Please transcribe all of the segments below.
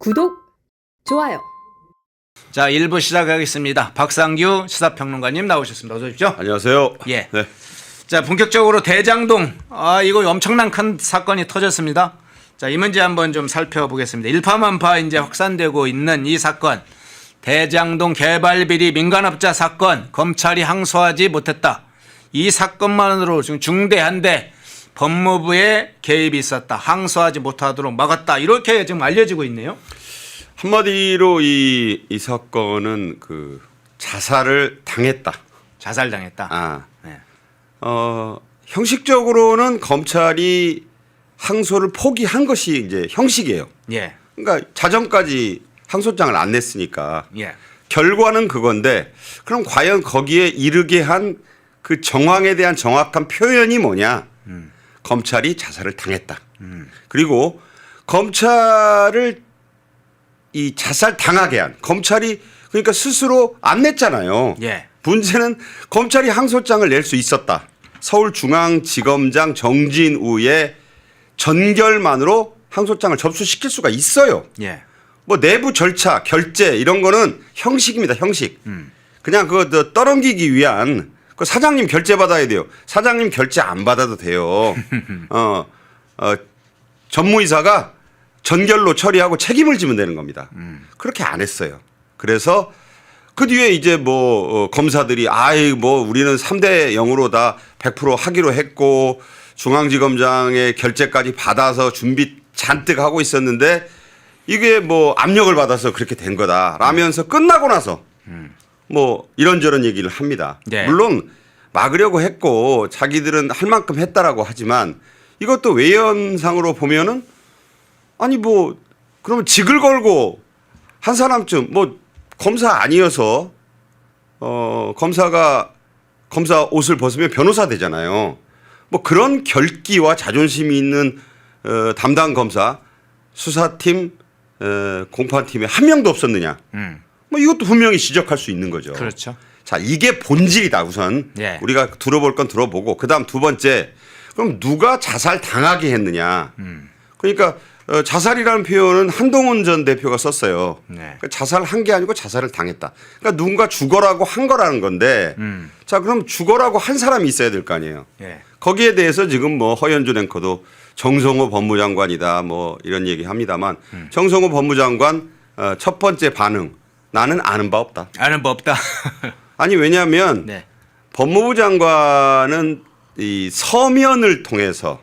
구독, 좋아요. 자, 1부 시작하겠습니다. 박상규 시사평론가님 나오셨습니다. 어서 오십시오. 안녕하세요. 예. 네. 자, 본격적으로 대장동. 이거 엄청난 큰 사건이 터졌습니다. 자, 이 문제 한번 좀 살펴보겠습니다. 일파만파 이제 확산되고 있는 이 사건. 대장동 개발비리 민간업자 사건. 검찰이 항소하지 못했다. 이 사건만으로 지금 중대한데 법무부의 개입이 있었다. 항소하지 못하도록 막았다. 이렇게 지금 알려지고 있네요. 한마디로 이 사건은 그 자살을 당했다. 자살당했다. 네. 형식적으로는 검찰이 항소를 포기한 것이 이제 형식이에요. 예. 그러니까 자정까지 항소장을 안 냈으니까 예. 결과는 그건데 그럼 과연 거기에 이르게 한 그 정황에 대한 정확한 표현이 뭐냐? 검찰이 자살을 당했다. 그리고 검찰을 이 자살 당하게 한 검찰이 그러니까 스스로 안 냈잖아요. 예. 문제는 검찰이 항소장을 낼 수 있었다. 서울중앙지검장 정진우의 전결만으로 항소장을 접수시킬 수가 있어요. 예. 뭐 내부 절차, 결재 이런 거는 형식입니다. 형식. 그냥 그거 떠넘기기 위한 그 사장님 결재 받아야 돼요. 사장님 결재 안 받아도 돼요. 전무이사가 전결로 처리하고 책임을 지면 되는 겁니다. 그렇게 안 했어요. 그래서 그 뒤에 이제 뭐 검사들이 뭐 우리는 3대 0으로 다 100% 하기로 했고 중앙지검장의 결재까지 받아서 준비 잔뜩 하고 있었는데 이게 뭐 압력을 받아서 그렇게 된 거다라면서 끝나고 나서 뭐 이런저런 얘기를 합니다. 네. 물론 막으려고 했고 자기들은 할 만큼 했다라고 하지만 이것도 외연상으로 보면은 아니 뭐 그러면 직을 걸고 한 사람쯤 뭐 검사 아니어서 검사가 검사 옷을 벗으면 변호사 되잖아요. 뭐 그런 결기와 자존심이 있는 담당 검사 수사팀 공판팀에 한 명도 없었느냐. 뭐 이것도 분명히 지적할 수 있는 거죠. 그렇죠. 자, 이게 본질이다. 우선 예. 우리가 들어볼 건 들어보고 그다음 두 번째 그럼 누가 자살 당하게 했느냐. 그러니까 자살이라는 표현은 한동훈 전 대표가 썼어요. 네. 그러니까 자살한 게 아니고 자살을 당했다. 그러니까 누군가 죽어라고 한 거라는 건데 자, 그럼 죽어라고 한 사람이 있어야 될 거 아니에요. 예. 거기에 대해서 지금 뭐 허연준 앵커도 정성호 법무장관이다 뭐 이런 얘기 합니다만 정성호 법무장관 첫 번째 반응 나는 아는 바 없다. 아는 법 없다. 아니 왜냐하면 네. 법무부 장관은 이 서면을 통해서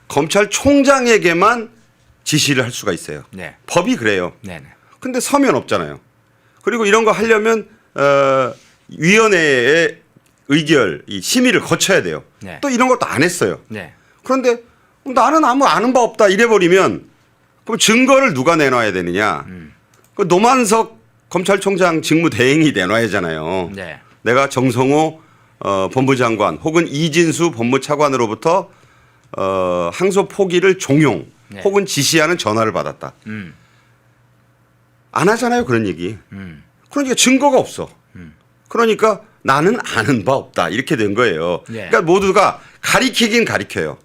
검찰총장에게만 지시를 할 수가 있어요. 네. 법이 그래요. 네네. 근데 서면 없잖아요. 그리고 이런 거 하려면 위원회의 의결, 이 심의를 거쳐야 돼요. 네. 또 이런 것도 안 했어요. 네. 그런데 나는 아는 바 없다 이래버리면 그럼 증거를 누가 내놔야 되느냐. 그 노만석 검찰총장 직무대행이 내놔야 하잖아요. 네. 내가 정성호 법무장관 혹은 이진수 법무차관으로부터 항소 포기를 종용 네. 혹은 지시하는 전화를 받았다. 안 하잖아요. 그런 얘기. 그러니까 증거가 없어. 그러니까 나는 아는 바 없다. 이렇게 된 거예요. 네. 그러니까 모두가 가리키긴 가리켜요.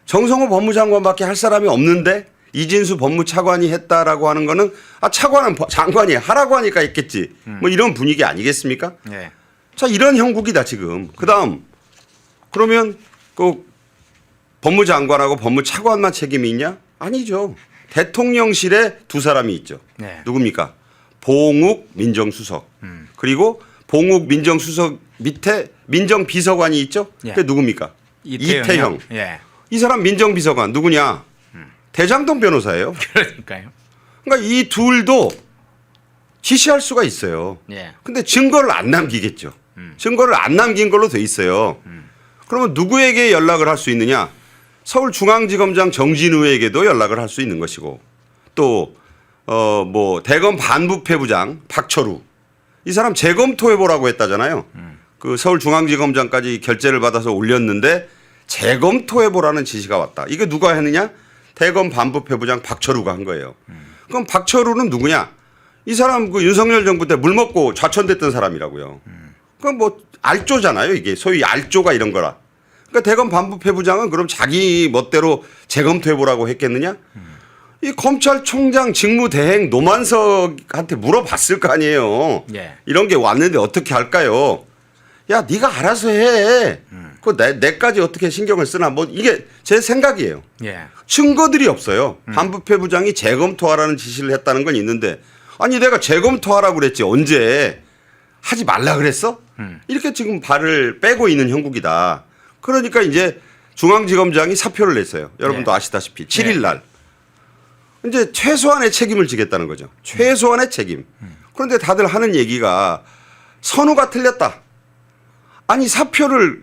정성호 법무장관밖에 할 사람이 없는데 이진수 법무차관이 했다라고 하는 거는 차관은 장관이 하라고 하니까 했겠지. 뭐 이런 분위기 아니겠습니까? 네. 자, 이런 형국이다 지금. 그다음 그러면 그 법무장관하고 법무차관만 책임이 있냐? 아니죠. 대통령실에 두 사람이 있죠. 네. 누굽니까? 봉욱 민정수석. 그리고 봉욱 민정수석 밑에 민정비서관이 있죠. 예. 그게 누굽니까? 이태형. 예. 이 사람 민정비서관 누구냐? 대장동 변호사예요. 그러니까요. 그러니까 이 둘도 지시할 수가 있어요. 예. 근데 증거를 안 남기겠죠. 증거를 안 남긴 걸로 돼 있어요. 그러면 누구에게 연락을 할 수 있느냐? 서울중앙지검장 정진우에게도 연락을 할 수 있는 것이고 또 뭐 대검 반부패부장 박철우 이 사람 재검토해보라고 했다잖아요. 그 서울중앙지검장까지 결재를 받아서 올렸는데 재검토해보라는 지시가 왔다. 이게 누가 했느냐? 대검 반부패부장 박철우가 한 거예요. 그럼 박철우는 누구냐? 이 사람 그 윤석열 정부 때 물 먹고 좌천됐던 사람이라고요. 그럼 뭐 알조잖아요. 이게 소위 알조가 이런 거라. 그러니까 대검 반부패부장은 그럼 자기 멋대로 재검토해보라고 했겠느냐? 이 검찰총장 직무대행 노만석한테 물어봤을 거 아니에요. 예. 이런 게 왔는데 어떻게 할까요? 야, 네가 알아서 해. 그 내까지 어떻게 신경을 쓰나? 뭐 이게 제 생각이에요. 예. 증거들이 없어요. 반부패 부장이 재검토하라는 지시를 했다는 건 있는데 아니 내가 재검토하라고 그랬지 언제 하지 말라 그랬어? 이렇게 지금 발을 빼고 있는 형국이다. 그러니까 이제 중앙지검장이 사표를 냈어요. 여러분도 네. 아시다시피 7일 날. 이제 최소한의 책임을 지겠다는 거죠. 최소한의 책임. 그런데 다들 하는 얘기가 선우가 틀렸다. 아니 사표를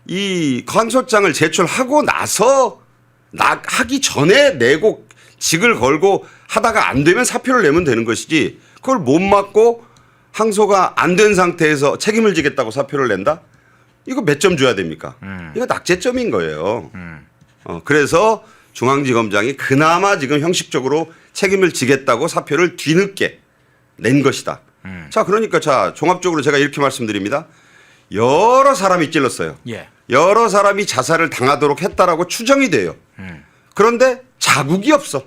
이 간소장을 제출하고 나서 하기 전에 내고 직을 걸고 하다가 안 되면 사표를 내면 되는 것이지 그걸 못 막고 항소가 안 된 상태에서 책임을 지겠다고 사표를 낸다? 이거 몇 점 줘야 됩니까? 이거 낙제점인 거예요. 그래서 중앙지검장이 그나마 지금 형식적으로 책임을 지겠다고 사표를 뒤늦게 낸 것이다. 자, 그러니까 자, 종합적으로 제가 이렇게 말씀드립니다. 여러 사람이 찔렀어요. 예. 여러 사람이 자살을 당하도록 했다라고 추정이 돼요. 그런데 자국이 없어.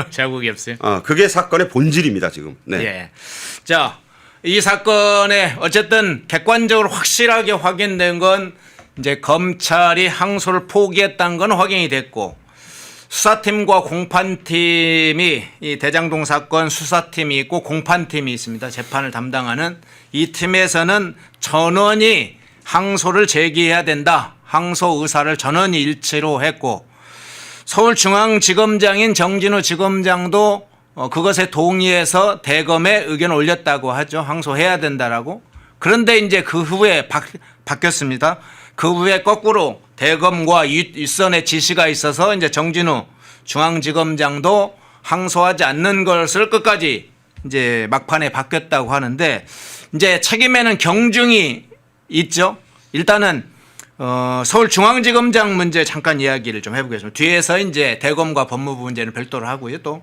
자국이 없어요. 그게 사건의 본질입니다, 지금. 네. 예. 자, 이 사건에 어쨌든 객관적으로 확실하게 확인된 건 이제 검찰이 항소를 포기했다는 건 확인이 됐고 수사팀과 공판팀이 이 대장동 사건 수사팀이 있고 공판팀이 있습니다. 재판을 담당하는 이 팀에서는 전원이 항소를 제기해야 된다. 항소 의사를 전원이 일치로 했고 서울중앙지검장인 정진우 지검장도 그것에 동의해서 대검에 의견을 올렸다고 하죠. 항소해야 된다라고. 그런데 이제 그 후에 바뀌었습니다. 그 후에 거꾸로 대검과 윗선의 지시가 있어서 이제 정진우 중앙지검장도 항소하지 않는 것을 끝까지 이제 막판에 바뀌었다고 하는데 이제 책임에는 경중이 있죠. 일단은 서울중앙지검장 문제 잠깐 이야기를 좀 해보겠습니다. 뒤에서 이제 대검과 법무부 문제는 별도로 하고요. 또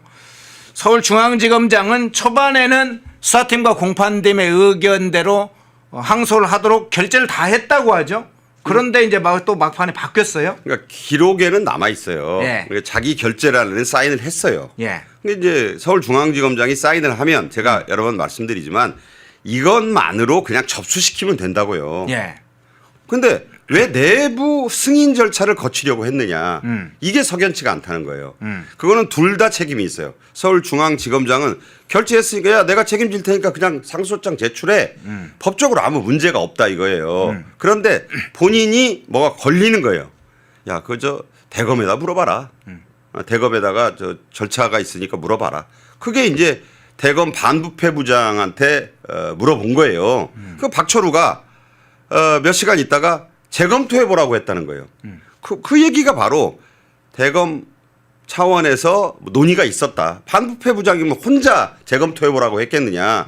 서울중앙지검장은 초반에는 수사팀과 공판팀의 의견대로 항소를 하도록 결재를 다 했다고 하죠. 그런데 이제 또 막판에 바뀌었어요. 그러니까 기록에는 남아 있어요. 예. 그러니까 자기 결재라는 사인을 했어요. 예. 근데 이제 서울중앙지검장이 사인을 하면 제가 여러 번 말씀드리지만 이것만으로 그냥 접수시키면 된다고요. 예. 근데 왜 내부 승인 절차를 거치려고 했느냐. 이게 석연치가 않다는 거예요. 그거는 둘 다 책임이 있어요. 서울중앙지검장은 결재했으니까 야 내가 책임질 테니까 그냥 상소장 제출해. 법적으로 아무 문제가 없다 이거예요. 그런데 본인이 뭐가 걸리는 거예요. 야 그저 대검에다 물어봐라. 대검에다가 저 절차가 있으니까 물어봐라. 그게 이제 대검 반부패 부장한테 물어본 거예요. 그 박철우가 몇 시간 있다가 재검토해보라고 했다는 거예요. 그 얘기가 바로 대검 차원에서 논의가 있었다. 반부패 부장이면 혼자 재검토해보라고 했겠느냐.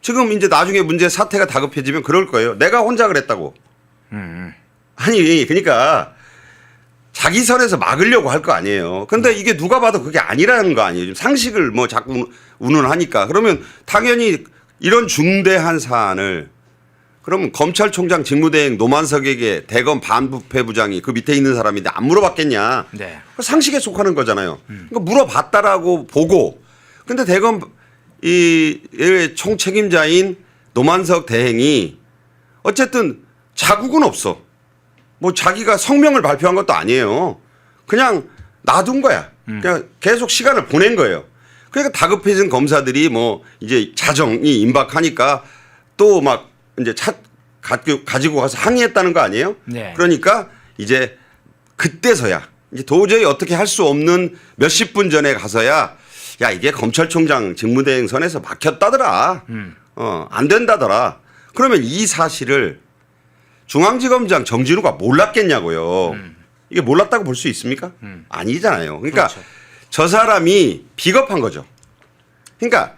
지금 이제 나중에 문제 사태가 다급해지면 그럴 거예요. 내가 혼자 그랬다고. 아니 그러니까 자기 선에서 막으려고 할 거 아니에요. 근데 이게 누가 봐도 그게 아니라는 거 아니에요. 지금 상식을 뭐 자꾸 운운하니까. 그러면 당연히 이런 중대한 사안을 그럼 검찰총장 직무대행 노만석에게 대검 반부패 부장이 그 밑에 있는 사람인데 안 물어봤겠냐. 네. 상식에 속하는 거잖아요. 그러니까 물어봤다라고 보고 근데 대검 이 총책임자인 노만석 대행이 어쨌든 자국은 없어. 뭐 자기가 성명을 발표한 것도 아니에요. 그냥 놔둔 거야. 그냥 계속 시간을 보낸 거예요. 그러니까 다급해진 검사들이 뭐 이제 자정이 임박하니까 또 막 이제 가지고 가서 항의했다는 거 아니에요? 네. 그러니까 이제 그때서야 이제 도저히 어떻게 할 수 없는 몇십 분 전에 가서야 야 이게 검찰총장 직무대행 선에서 막혔다더라. 안 된다더라. 그러면 이 사실을 중앙지검장 정진우가 몰랐겠냐고요. 이게 몰랐다고 볼 수 있습니까? 아니잖아요. 그러니까 그렇죠. 저 사람이 비겁한 거죠. 그러니까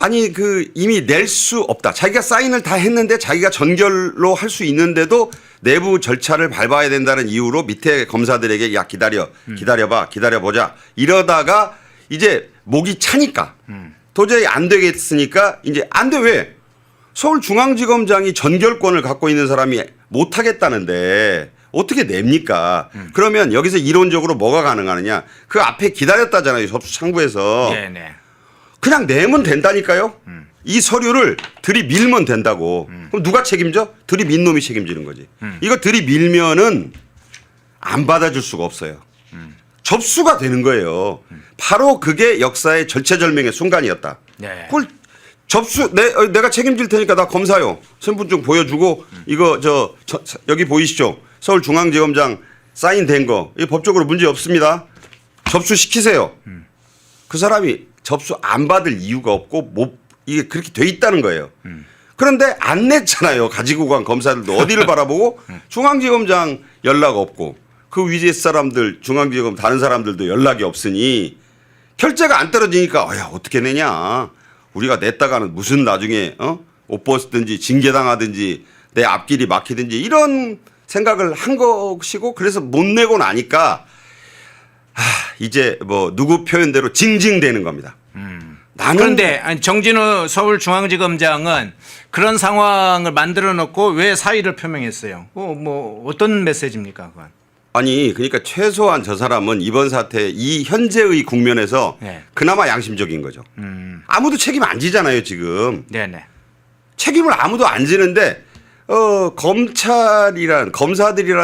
아니 그 이미 낼 수 없다. 자기가 사인을 다 했는데 자기가 전결로 할 수 있는데도 내부 절차를 밟아야 된다는 이유로 밑에 검사들에게 야 기다려봐 기다려보자 이러다가 이제 목이 차니까 도저히 안 되겠으니까 이제 안 돼. 왜? 서울중앙지검장이 전결권을 갖고 있는 사람이 못 하겠다는데 어떻게 냅니까? 그러면 여기서 이론적으로 뭐가 가능하느냐? 그 앞에 기다렸다잖아요. 접수 창구에서. 네네. 그냥 내면 된다니까요. 이 서류를 들이밀면 된다고. 그럼 누가 책임져? 들이민 놈이 책임지는 거지. 이거 들이밀면은 안 받아줄 수가 없어요. 접수가 되는 거예요. 바로 그게 역사의 절체절명의 순간이었다. 네. 그걸 접수 내가 책임질 테니까 나 검사요. 신분증 보여주고 이거 여기 보이시죠? 서울중앙지검장 사인된 거. 이 법적으로 문제 없습니다. 접수시키세요. 그 사람이 접수 안 받을 이유가 없고 이게 그렇게 돼 있다는 거예요. 그런데 안 냈잖아요. 가지고 간 검사들도 어디를 바라보고 중앙지검장 연락 없고 그 위에 사람들 중앙지검 다른 사람들도 연락이 없으니 결제가 안 떨어지니까 야 어떻게 내냐. 우리가 냈다가는 무슨 나중에 옷 벗든지 징계당하든지 내 앞길이 막히든지 이런 생각을 한 것이고 그래서 못 내고 나니까 이제 뭐 누구 표현대로 징징대는 겁니다. 나는 그런데 아니, 정진우 서울중앙지검장은 그런 상황을 만들어 놓고 왜 사의를 표명했어요? 뭐 어떤 메시지입니까? 그건? 아니 그러니까 최소한 저 사람은 이번 사태 이 현재의 국면에서 네. 그나마 양심적인 거죠. 아무도 책임 안 지잖아요 지금. 네네. 책임을 아무도 안 지는데 검사들이란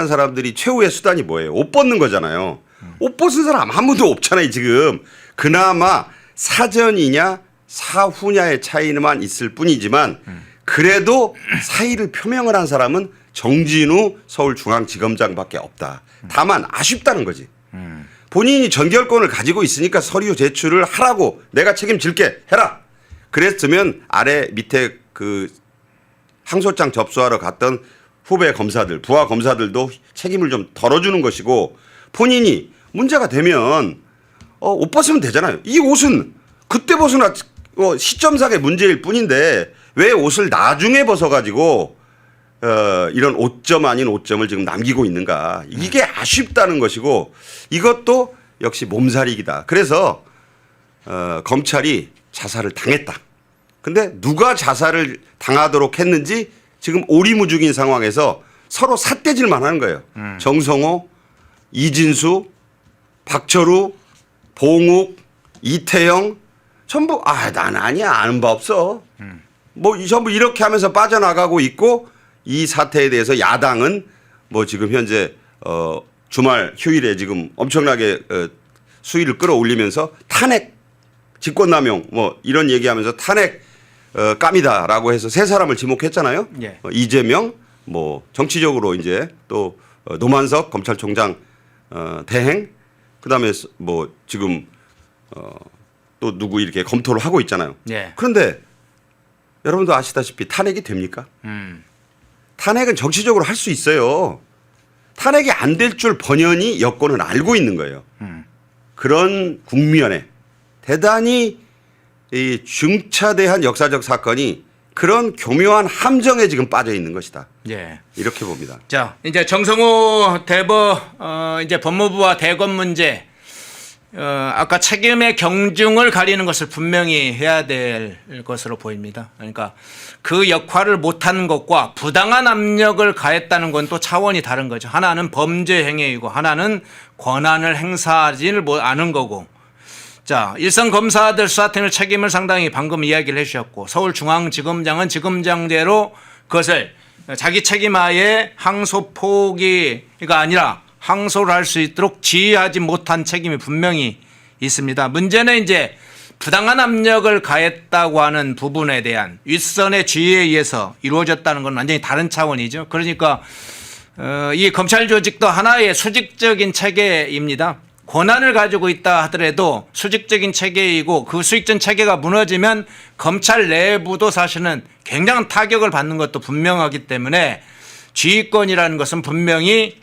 사람들이 최후의 수단이 뭐예요? 옷 벗는 거잖아요. 옷 벗은 사람 아무도 없잖아요 지금. 그나마 사전이냐 사후냐의 차이만 있을 뿐이지만 그래도 사의를 표명을 한 사람은 정진우 서울중앙지검장밖에 없다. 다만 아쉽다는 거지. 본인이 전결권을 가지고 있으니까 서류 제출을 하라고 내가 책임질게 해라. 그랬으면 아래 밑에 그 항소장 접수하러 갔던 후배 검사들 부하 검사들도 책임을 좀 덜어주는 것이고 본인이 문제가 되면 옷 벗으면 되잖아요. 이 옷은 그때 벗으나 시점상의 문제일 뿐인데 왜 옷을 나중에 벗어가지고 이런 오점 아닌 오점을 지금 남기고 있는가. 이게 아쉽다는 것이고 이것도 역시 몸살이기다. 그래서 검찰이 자살을 당했다. 근데 누가 자살을 당하도록 했는지 지금 오리무중인 상황에서 서로 삿대질만 하는 거예요. 정성호, 이진수, 박철우, 봉욱, 이태영 전부 난 아니야 아는 바 없어. 뭐 전부 이렇게 하면서 빠져나가고 있고 이 사태에 대해서 야당은 뭐 지금 현재 주말 휴일에 지금 엄청나게 수위를 끌어올리면서 탄핵 직권남용 뭐 이런 얘기하면서 탄핵 깜이다라고 해서 세 사람을 지목했잖아요. 예. 이재명 뭐 정치적으로 이제 또 노만석 검찰총장 대행 그다음에 뭐 지금 또 누구 이렇게 검토를 하고 있잖아요. 예. 그런데 여러분도 아시다시피 탄핵이 됩니까? 탄핵은 정치적으로 할 수 있어요. 탄핵이 안 될 줄 번연히 여권은 알고 있는 거예요. 그런 국면에 대단히 이 중차대한 역사적 사건이 그런 교묘한 함정에 지금 빠져 있는 것이다. 예. 이렇게 봅니다. 자, 이제 정성호 이제 법무부와 대검 문제 아까 책임의 경중을 가리는 것을 분명히 해야 될 것으로 보입니다. 그러니까 그 역할을 못한 것과 부당한 압력을 가했다는 건 또 차원이 다른 거죠. 하나는 범죄 행위이고 하나는 권한을 행사하지를 않은 거고. 자, 일선 검사들 수사팀의 책임을 상당히 방금 이야기를 해주셨고 서울중앙지검장은 지검장대로 그것을 자기 책임하에 항소 포기가 아니라 항소를 할 수 있도록 지휘하지 못한 책임이 분명히 있습니다. 문제는 이제 부당한 압력을 가했다고 하는 부분에 대한 윗선의 지휘에 의해서 이루어졌다는 건 완전히 다른 차원이죠. 그러니까 이 검찰 조직도 하나의 수직적인 체계입니다. 권한을 가지고 있다 하더라도 수직적인 체계이고 그 수직적 체계가 무너지면 검찰 내부도 사실은 굉장한 타격을 받는 것도 분명하기 때문에 지휘권이라는 것은 분명히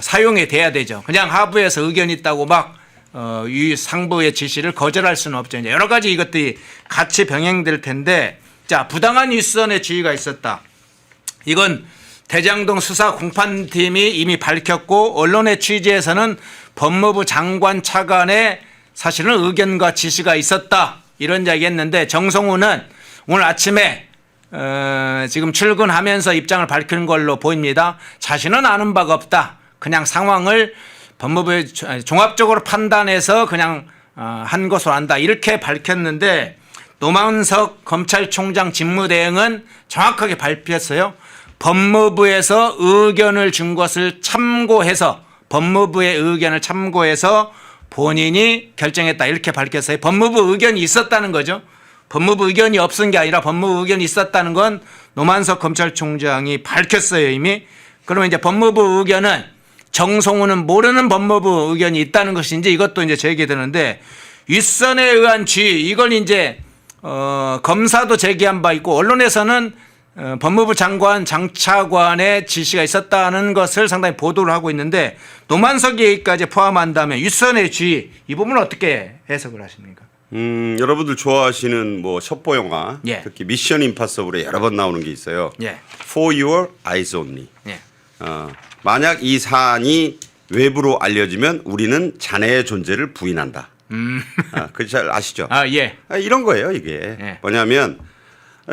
사용이 돼야 되죠. 그냥 하부에서 의견이 있다고 막 이 상부의 지시를 거절할 수는 없죠. 이제 여러 가지 이것들이 같이 병행될 텐데, 자, 부당한 윗선의 지휘가 있었다. 이건 대장동 수사 공판팀이 이미 밝혔고 언론의 취재에서는 법무부 장관 차관의 사실은 의견과 지시가 있었다 이런 이야기했는데 정성호는 오늘 아침에 지금 출근하면서 입장을 밝히는 걸로 보입니다. 자신은 아는 바가 없다. 그냥 상황을 법무부에 종합적으로 판단해서 그냥 한 것으로 안다. 이렇게 밝혔는데 노만석 검찰총장 직무대행은 정확하게 발표했어요. 법무부에서 의견을 준 것을 참고해서 법무부의 의견을 참고해서 본인이 결정했다. 이렇게 밝혔어요. 법무부 의견이 있었다는 거죠. 법무부 의견이 없은 게 아니라 법무부 의견이 있었다는 건 노만석 검찰총장이 밝혔어요. 이미. 그러면 이제 법무부 의견은 정성호는 모르는 법무부 의견이 있다는 것인지 이것도 이제 제기되는데 윗선에 의한 지휘 이걸 이제 검사도 제기한 바 있고 언론에서는 법무부 장관 장차관의 지시가 있었다는 것을 상당히 보도를 하고 있는데 노만석 얘기까지 포함한다면 윗선의 지휘 이 부분은 어떻게 해석을 하십니까? 여러분들 좋아하시는 뭐 첩보 영화 예. 특히 미션 임파서블에 여러 번 나오는 게 있어요. 예. For your eyes only. 예. 만약 이 사안이 외부로 알려지면 우리는 자네의 존재를 부인한다. 그거 잘 아시죠? 예. 이런 거예요 이게. 예. 뭐냐면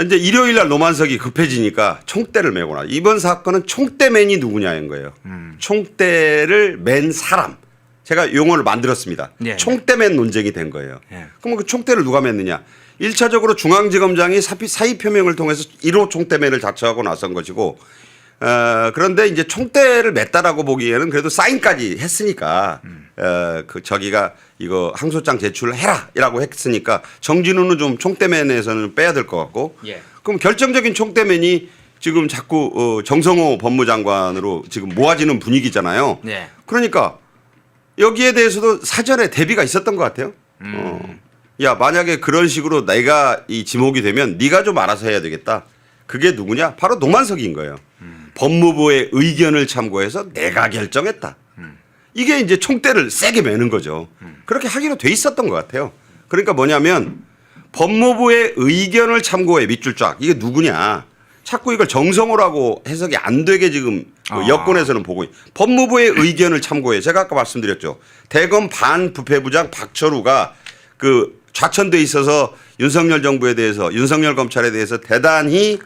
이제 일요일 날 노만석이 급해지니까 총대를 메고 나. 이번 사건은 총대맨이 누구냐인 거예요. 총대를 맨 사람. 제가 용어를 만들었습니다. 예. 총대맨 논쟁이 된 거예요. 예. 그럼 그 총대를 누가 맸느냐? 1차적으로 중앙지검장이 사의 표명을 통해서 1호 총대맨을 자처하고 나선 것이고 그런데 이제 총대를 맸다라고 보기에는 그래도 사인까지 했으니까 그 저기가 이거 항소장 제출해라라고 했으니까 정진우는 좀 총대맨에서는 빼야 될 것 같고 예. 그럼 결정적인 총대맨이 지금 자꾸 정성호 법무장관으로 지금 모아지는 분위기잖아요. 네. 그러니까 여기에 대해서도 사전에 대비가 있었던 것 같아요. 야 만약에 그런 식으로 내가 이 지목이 되면 네가 좀 알아서 해야 되겠다. 그게 누구냐? 바로 노만석인 거예요. 법무부의 의견을 참고해서 내가 결정했다. 이게 이제 총대를 세게 매는 거죠. 그렇게 하기로 돼 있었던 것 같아요. 그러니까 뭐냐면 법무부의 의견을 참고해 밑줄 쫙. 이게 누구냐? 자꾸 이걸 정성호라고 해석이 안 되게 지금 여권에서는 보고 법무부의 의견을 참고해. 제가 아까 말씀드렸죠. 대검 반부패부장 박철우가 그 좌천돼 있어서 윤석열 정부에 대해서 윤석열 검찰에 대해서 대단히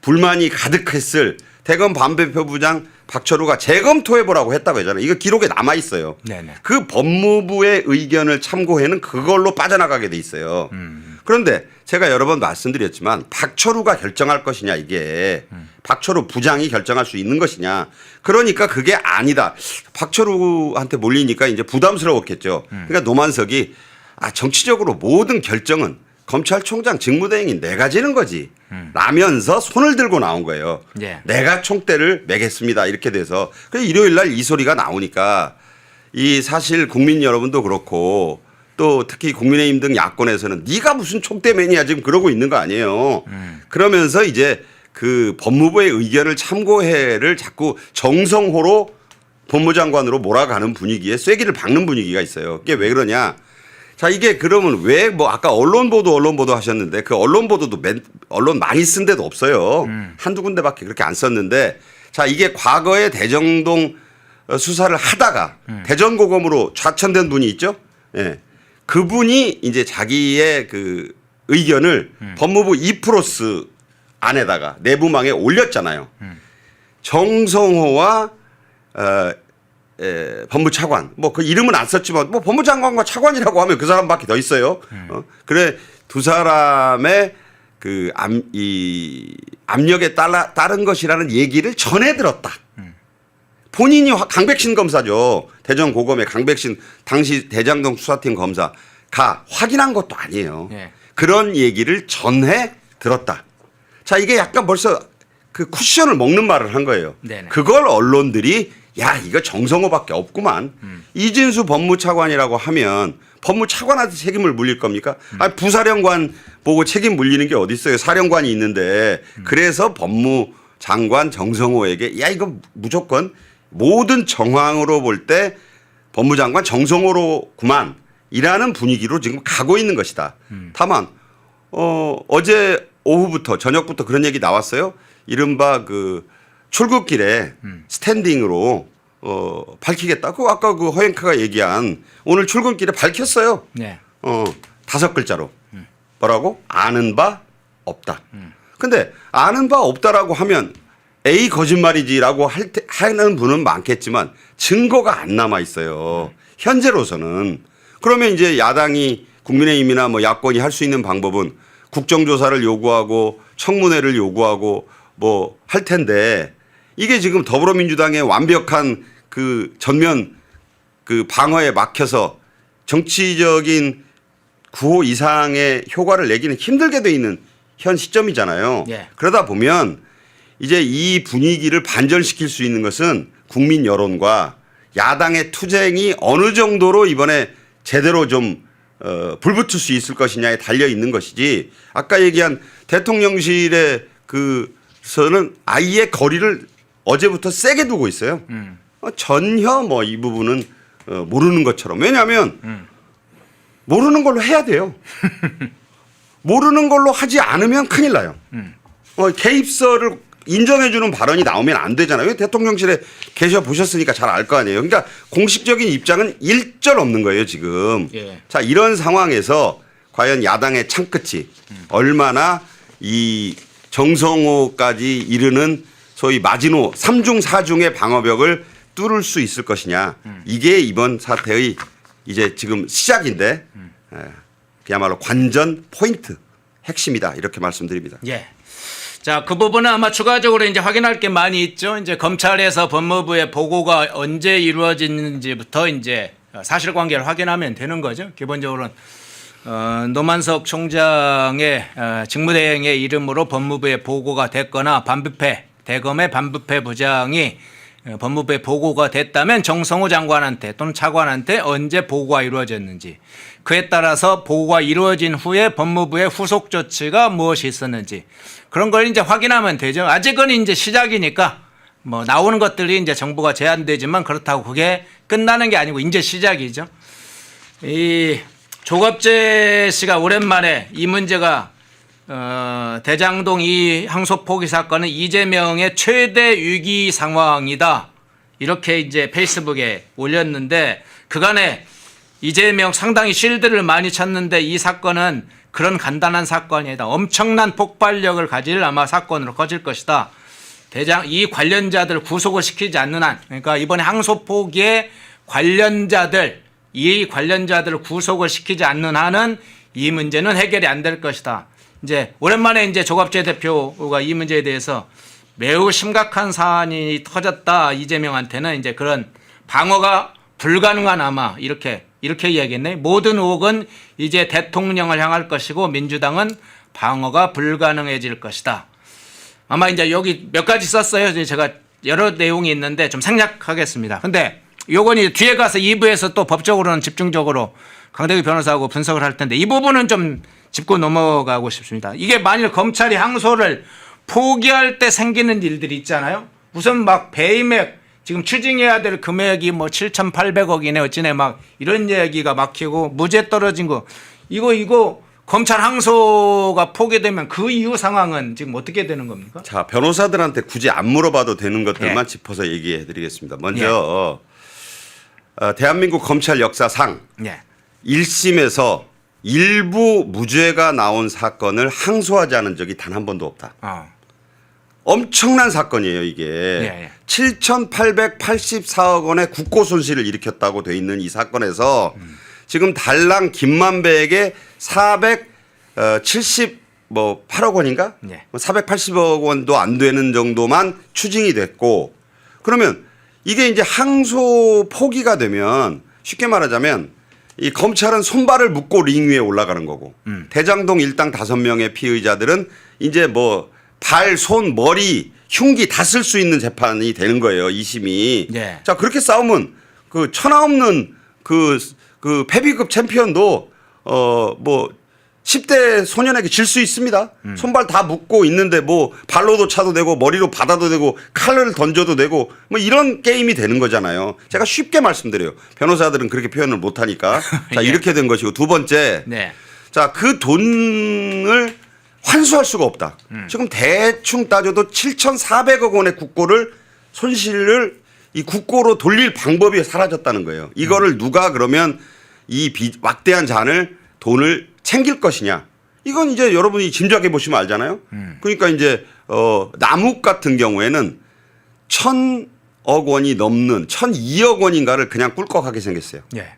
불만이 가득했을 대검 반부패부장 박철우가 재검토해보라고 했다고 했잖아요. 이거 기록에 남아 있어요. 네네. 그 법무부의 의견을 참고해는 그걸로 빠져나가게 돼 있어요. 그런데 제가 여러 번 말씀드렸지만 박철우가 결정할 것이냐 이게 박철우 부장이 결정할 수 있는 것이냐. 그러니까 그게 아니다. 박철우한테 몰리니까 이제 부담스러웠겠죠. 그러니까 노만석이 정치적으로 모든 결정은 검찰총장 직무대행이 내가 지는 거지 라면서 손을 들고 나온 거예요. 예. 내가 총대를 매겠습니다. 이렇게 돼서 그래서 일요일 날 이 소리가 나오니까 이 사실 국민 여러분도 그렇고 또 특히 국민의힘 등 야권에서는 네가 무슨 총대맨이야 지금 그러고 있는 거 아니에요. 그러면서 이제 그 법무부의 의견을 참고해를 자꾸 정성호로 법무장관으로 몰아가는 분위기에 쐐기를 박는 분위기가 있어요. 그게 왜 그러냐. 자, 이게 그러면 왜 뭐 아까 언론 보도 하셨는데 그 언론 보도도 언론 많이 쓴 데도 없어요. 한두 군데밖에 그렇게 안 썼는데 자, 이게 과거에 대정동 수사를 하다가 대전고검으로 좌천된 분이 있죠. 예. 그분이 이제 자기의 그 의견을 법무부 2프로스 안에다가 내부망에 올렸잖아요. 정성호와 법무차관 뭐 그 이름은 안 썼지만 뭐 법무장관과 차관이라고 하면 그 사람밖에 더 있어요. 그래 두 사람의 그 압력에 따른 것이라는 얘기를 전해 들었다. 본인이 강백신 검사죠. 대전 고검의 강백신 당시 대장동 수사팀 검사가 확인한 것도 아니에요. 네. 그런 얘기를 전해 들었다. 자 이게 약간 벌써 그 쿠션을 먹는 말을 한 거예요. 네네. 그걸 언론들이 야 이거 정성호밖에 없구만. 이진수 법무차관이라고 하면 법무차관한테 책임을 물릴 겁니까? 아니, 부사령관 보고 책임 물리는 게 어디 있어요. 사령관이 있는데 그래서 법무장관 정성호에게 야 이거 무조건 모든 정황으로 볼 때 법무장관 정성호로구만 이라는 분위기로 지금 가고 있는 것이다. 다만 어제 오후부터 저녁부터 그런 얘기 나왔어요. 이른바 그 출국길에 스탠딩으로 밝히겠다. 그 아까 그 허영카가 얘기한 오늘 출근길에 밝혔어요. 네. 5글자로 뭐라고? 아는 바 없다. 근데 아는 바 없다라고 하면 A 거짓말이지라고 하는 분은 많겠지만 증거가 안 남아 있어요. 현재로서는. 그러면 이제 야당이 국민의힘이나 뭐 야권이 할 수 있는 방법은 국정조사를 요구하고 청문회를 요구하고 뭐 할 텐데 이게 지금 더불어민주당의 완벽한 그 전면 그 방어에 막혀서 정치적인 구호 이상의 효과를 내기는 힘들게 돼 있는 현 시점이잖아요. 예. 그러다 보면 이제 이 분위기를 반전시킬 수 있는 것은 국민 여론과 야당의 투쟁이 어느 정도로 이번에 제대로 좀 불붙을 수 있을 것이냐에 달려 있는 것이지 아까 얘기한 대통령실의 그서는 아예 거리를 어제부터 세게 두고 있어요. 전혀 뭐 이 부분은 모르는 것처럼. 왜냐하면 모르는 걸로 해야 돼요. 모르는 걸로 하지 않으면 큰일 나요. 개입설을 인정해주는 발언이 나오면 안 되잖아요. 대통령실에 계셔 보셨으니까 잘 알 거 아니에요. 그러니까 공식적인 입장은 일절 없는 거예요, 지금. 예. 자, 이런 상황에서 과연 야당의 창끝이 얼마나 이 정성호까지 이르는 소위 마지노 3중 4중의 방어벽을 뚫을 수 있을 것이냐. 이게 이번 사태의 이제 지금 시작인데 그야말로 관전 포인트 핵심이다. 이렇게 말씀드립니다. 예. 자, 그 부분은 아마 추가적으로 이제 확인할 게 많이 있죠. 이제 검찰에서 법무부의 보고가 언제 이루어지는지부터 이제 사실관계를 확인하면 되는 거죠. 기본적으로는 노만석 총장의 직무대행의 이름으로 법무부에 보고가 됐거나 대검의 반부패 부장이 법무부에 보고가 됐다면 정성호 장관한테 또는 차관한테 언제 보고가 이루어졌는지 그에 따라서 보고가 이루어진 후에 법무부의 후속 조치가 무엇이 있었는지 그런 걸 이제 확인하면 되죠. 아직은 이제 시작이니까 뭐 나오는 것들이 이제 정보가 제한되지만 그렇다고 그게 끝나는 게 아니고 이제 시작이죠. 이 조갑재 씨가 오랜만에 이 문제가 대장동 이 항소 포기 사건은 이재명의 최대 위기 상황이다. 이렇게 이제 페이스북에 올렸는데 그간에 이재명 상당히 실드를 많이 쳤는데 이 사건은 그런 간단한 사건이 아니다. 엄청난 폭발력을 가질 아마 사건으로 커질 것이다. 이 관련자들 구속을 시키지 않는 한 그러니까 이번에 항소 포기의 이 관련자들을 구속을 시키지 않는 한은 이 문제는 해결이 안 될 것이다. 이제 오랜만에 이제 조갑재 대표가 이 문제에 대해서 매우 심각한 사안이 터졌다. 이재명한테는 이제 그런 방어가 불가능한 아마 이렇게 이야기했네. 모든 의혹은 이제 대통령을 향할 것이고 민주당은 방어가 불가능해질 것이다. 아마 이제 여기 몇 가지 썼어요. 이제 제가 여러 내용이 있는데 좀 생략하겠습니다. 근데 요건 이제 뒤에 가서 2부에서 또 법적으로는 집중적으로 강대규 변호사하고 분석을 할 텐데 이 부분은 좀 짚고 넘어가고 싶습니다. 이게 만일 검찰이 항소를 포기할 때 생기는 일들이 있잖아요. 우선 막 배임액 지금 추징해야 될 금액이 뭐 7,800억이네 어찌네 막 이런 얘기가 막히고 무죄 떨어진 거 이거 검찰 항소가 포기되면 그 이후 상황은 지금 어떻게 되는 겁니까? 자, 변호사들한테 굳이 안 물어봐도 되는 것들만 짚어서 얘기해 드리겠습니다. 먼저 대한민국 검찰 역사상 1심에서 일부 무죄가 나온 사건을 항소하지 않은 적이 단 한 번도 없다. 엄청난 사건이에요, 이게. 7,884억 원의 국고 손실을 일으켰다고 돼 있는 이 사건에서 지금 달랑 김만배에게 478억 원인가? 480억 원도 안 되는 정도만 추징이 됐고 그러면 이게 이제 항소 포기가 되면 쉽게 말하자면 이 검찰은 손발을 묶고 링 위에 올라가는 거고 대장동 일당 5명의 피의자들은 이제 뭐 발, 손, 머리, 흉기 다 쓸 수 있는 재판이 되는 거예요. 2심이. 자, 그렇게 싸우면 그 천하 없는 그 패비급 챔피언도 뭐 10대 소년에게 질 수 있습니다. 손발 다 묶고 있는데 뭐 발로도 차도 되고 머리로 받아도 되고 칼을 던져도 되고 뭐 이런 게임이 되는 거잖아요. 제가 쉽게 말씀드려요. 변호사들은 그렇게 표현을 못 하니까. 자, 이렇게 된 것이고 두 번째. 자, 그 돈을 환수할 수가 없다. 지금 대충 따져도 7,400억 원의 국고를 손실을 이 국고로 돌릴 방법이 사라졌다는 거예요. 이거를 누가 그러면 이 막대한 잔을 돈을 챙길 것이냐. 이건 이제 여러분이 짐작해 보시면 알잖아요. 그러니까 이제 남욱 같은 경우에는 1,000억 원이 넘는 1,002억 원인가를 그냥 꿀꺽하게 생겼어요. 예.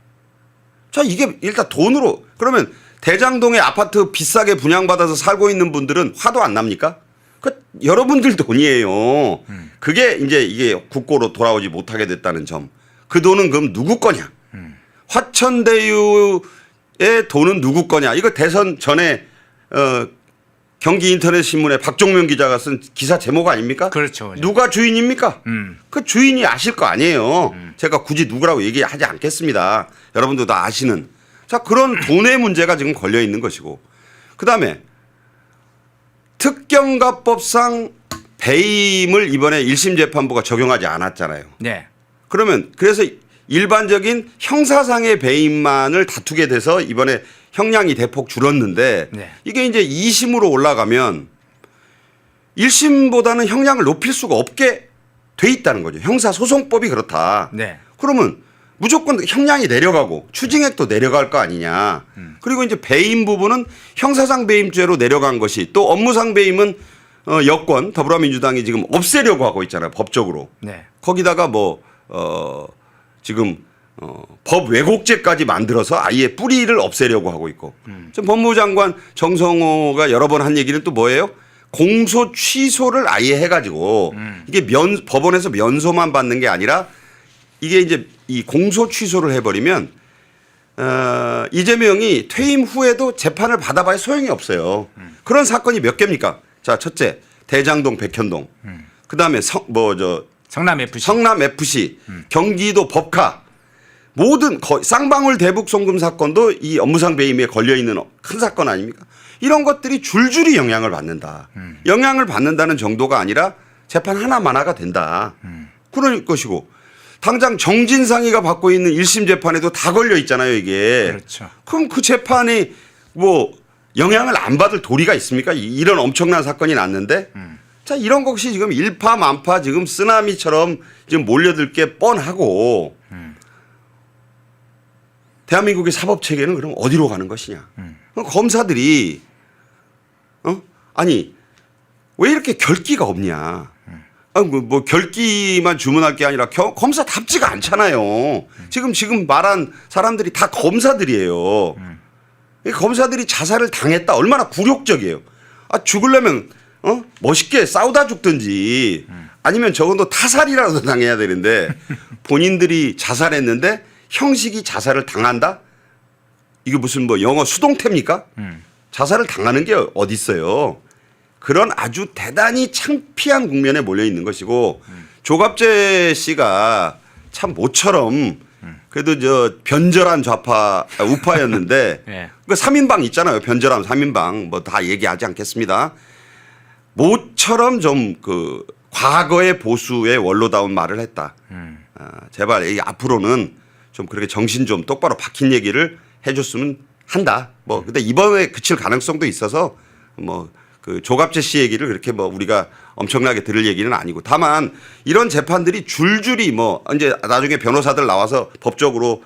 자, 이게 일단 돈으로 그러면 대장동에 아파트 비싸게 분양받아서 살고 있는 분들은 화도 안 납니까? 그 여러분들 돈이에요. 그게 이제 이게 국고로 돌아오지 못하게 됐다는 점. 그 돈은 그럼 누구 거냐? 화천대유의 돈은 누구 거냐? 이거 대선 전에 경기 인터넷 신문에 박종명 기자가 쓴 기사 제목 아닙니까? 그렇죠. 누가 주인입니까? 그 주인이 아실 거 아니에요. 제가 굳이 누구라고 얘기하지 않겠습니다. 여러분도 다 아시는. 자, 그런 돈의 문제가 지금 걸려 있는 것이고. 그다음에 특경가법상 배임을 이번에 1심 재판부가 적용하지 않았잖아요. 네. 그러면 그래서 일반적인 형사상의 배임만을 다투게 돼서 이번에 형량이 대폭 줄었는데 네. 이게 이제 2심으로 올라가면 1심보다는 형량을 높일 수가 없게 돼 있다는 거죠. 형사소송법이 그렇다. 네. 그러면 무조건 형량이 내려가고 추징액도 내려갈 거 아니냐. 그리고 이제 배임 부분은 형사상 배임죄로 내려간 것이 또 업무상 배임은 여권 더불어민주당이 지금 없애려고 하고 있잖아요. 법적으로. 네. 거기다가 지금 법 왜곡죄까지 만들어서 아예 뿌리를 없애려고 하고 있고. 지금 법무부 장관 정성호가 여러 번 한 얘기는 또 뭐예요? 공소 취소를 아예 해가지고 이게 법원에서 면소만 받는 게 아니라 이게 이제 이 공소 취소를 해버리면 이재명이 퇴임 후에도 재판을 받아봐야 소용이 없어요. 그런 사건이 몇 개입니까? 자, 첫째 대장동, 백현동, 그다음에 성남 FC. 성남 FC, 경기도 법카 모든 쌍방울 대북 송금 사건도 이 업무상 배임에 걸려 있는 큰 사건 아닙니까? 이런 것들이 줄줄이 영향을 받는다. 영향을 받는다는 정도가 아니라 재판 하나만화가 된다. 그럴 것이고 당장 정진상이가 받고 있는 1심 재판에도 다 걸려 있잖아요, 이게. 그렇죠. 그럼 그 재판이 영향을 안 받을 도리가 있습니까? 이런 엄청난 사건이 났는데. 자, 이런 것이 지금 일파만파 지금 쓰나미처럼 지금 몰려들 게 뻔하고 대한민국의 사법 체계는 그럼 어디로 가는 것이냐? 검사들이 아니 왜 이렇게 결기가 없냐? 결기만 주문할 게 아니라 검사답지가 않잖아요. 지금 말한 사람들이 다 검사들이에요. 검사들이 자살을 당했다. 얼마나 굴욕적이에요. 죽으려면 멋있게 싸우다 죽든지 아니면 적어도 타살이라도 당해야 되는데 본인들이 자살했는데 형식이 자살을 당한다? 이게 무슨 영어 수동태입니까? 자살을 당하는 게 어디 있어요? 그런 아주 대단히 창피한 국면에 몰려 있는 것이고 조갑재 씨가 참 모처럼 그래도 변절한 우파였는데 네. 그 3인방 있잖아요. 변절한 3인방 다 얘기하지 않겠습니다. 모처럼 좀 과거의 보수의 원로다운 말을 했다. 제발 앞으로는 좀 그렇게 정신 좀 똑바로 박힌 얘기를 해줬으면 한다. 근데 이번에 그칠 가능성도 있어서 그 조갑재 씨 얘기를 그렇게 우리가 엄청나게 들을 얘기는 아니고 다만 이런 재판들이 줄줄이 이제 나중에 변호사들 나와서 법적으로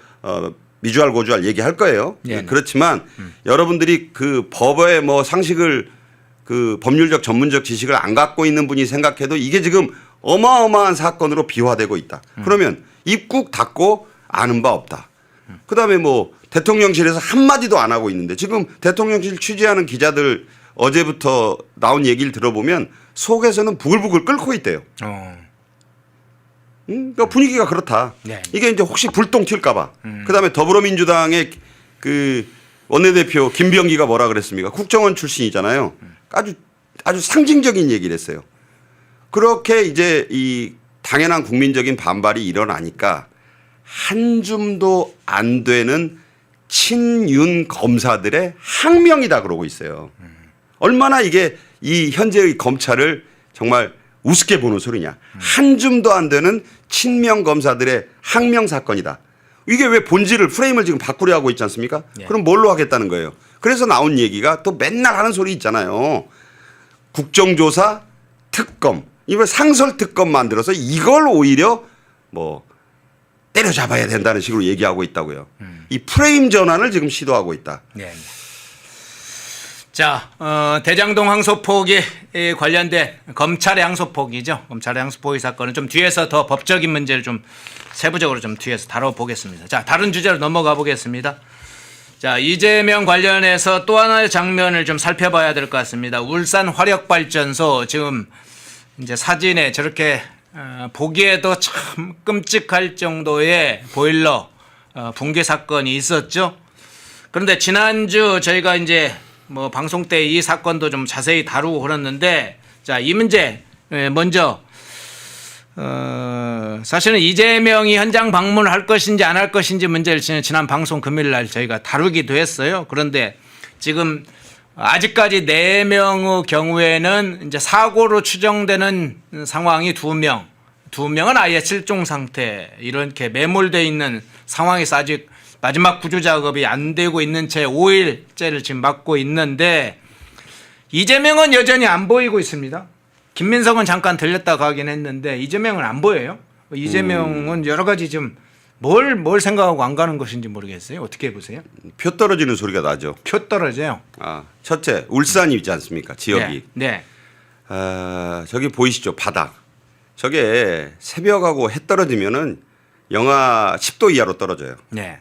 미주알 고주알 얘기할 거예요. 예. 그렇지만 여러분들이 그 법의 상식을 그 법률적 전문적 지식을 안 갖고 있는 분이 생각해도 이게 지금 어마어마한 사건으로 비화되고 있다. 그러면 입국 닫고 아는 바 없다. 그다음에 대통령실에서 한마디도 안 하고 있는데 지금 대통령실 취재하는 기자들 어제부터 나온 얘기를 들어보면 속에서는 부글부글 끓고 있대요. 그러니까 분위기가 그렇다. 네. 이게 이제 혹시 불똥 튈까 봐. 그다음에 더불어민주당의 그 원내대표 김병기가 뭐라 그랬습니까? 국정원 출신이잖아요. 아주 상징적인 얘기를 했어요. 그렇게 이제 이 당연한 국민적인 반발이 일어나니까 한 줌도 안 되는 친윤 검사들의 항명이다 그러고 있어요. 얼마나 이게 이 현재의 검찰을 정말 우습게 보는 소리냐. 한 줌도 안 되는 친명 검사들의 항명 사건이다. 이게 왜 본질을 프레임을 지금 바꾸려 하고 있지 않습니까? 예. 그럼 뭘로 하겠다는 거예요. 그래서 나온 얘기가 또 맨날 하는 소리 있잖아요. 국정조사 특검. 이걸 상설 특검 만들어서 이걸 오히려 때려잡아야 된다는 식으로 얘기하고 있다고요. 이 프레임 전환을 지금 시도하고 있다. 네. 자, 대장동 항소포기 관련된 검찰의 항소포기죠. 검찰의 항소포기 사건은 좀 뒤에서 더 법적인 문제를 좀 세부적으로 좀 뒤에서 다뤄보겠습니다. 자, 다른 주제로 넘어가 보겠습니다. 자, 이재명 관련해서 또 하나의 장면을 좀 살펴봐야 될 것 같습니다. 울산 화력발전소 지금 이제 사진에 저렇게 보기에도 참 끔찍할 정도의 보일러 붕괴 사건이 있었죠. 그런데 지난주 저희가 이제 뭐 방송 때 이 사건도 좀 자세히 다루고 그랬는데, 자, 이 문제 먼저 사실은 이재명이 현장 방문을 할 것인지 안 할 것인지 문제를 지난 방송 금요일 날 저희가 다루기도 했어요. 그런데 지금 아직까지 4명의 경우에는 이제 사고로 추정되는 상황이 2명, 2명은 아예 실종 상태, 이렇게 매몰되어 있는 상황에서 아직 마지막 구조 작업이 안 되고 있는 채 5일째를 지금 맞고 있는데, 이재명은 여전히 안 보이고 있습니다. 김민석은 잠깐 들렸다 가긴 했는데 이재명은 안 보여요. 이재명은 여러 가지 좀 뭘 생각하고 안 가는 것인지 모르겠어요. 어떻게 보세요? 표 떨어지는 소리가 나죠. 표 떨어져요. 첫째, 울산이 있지 않습니까? 지역이. 네. 저기 보이시죠? 바닥. 저게 새벽하고 해 떨어지면은 영하 10도 이하로 떨어져요. 네.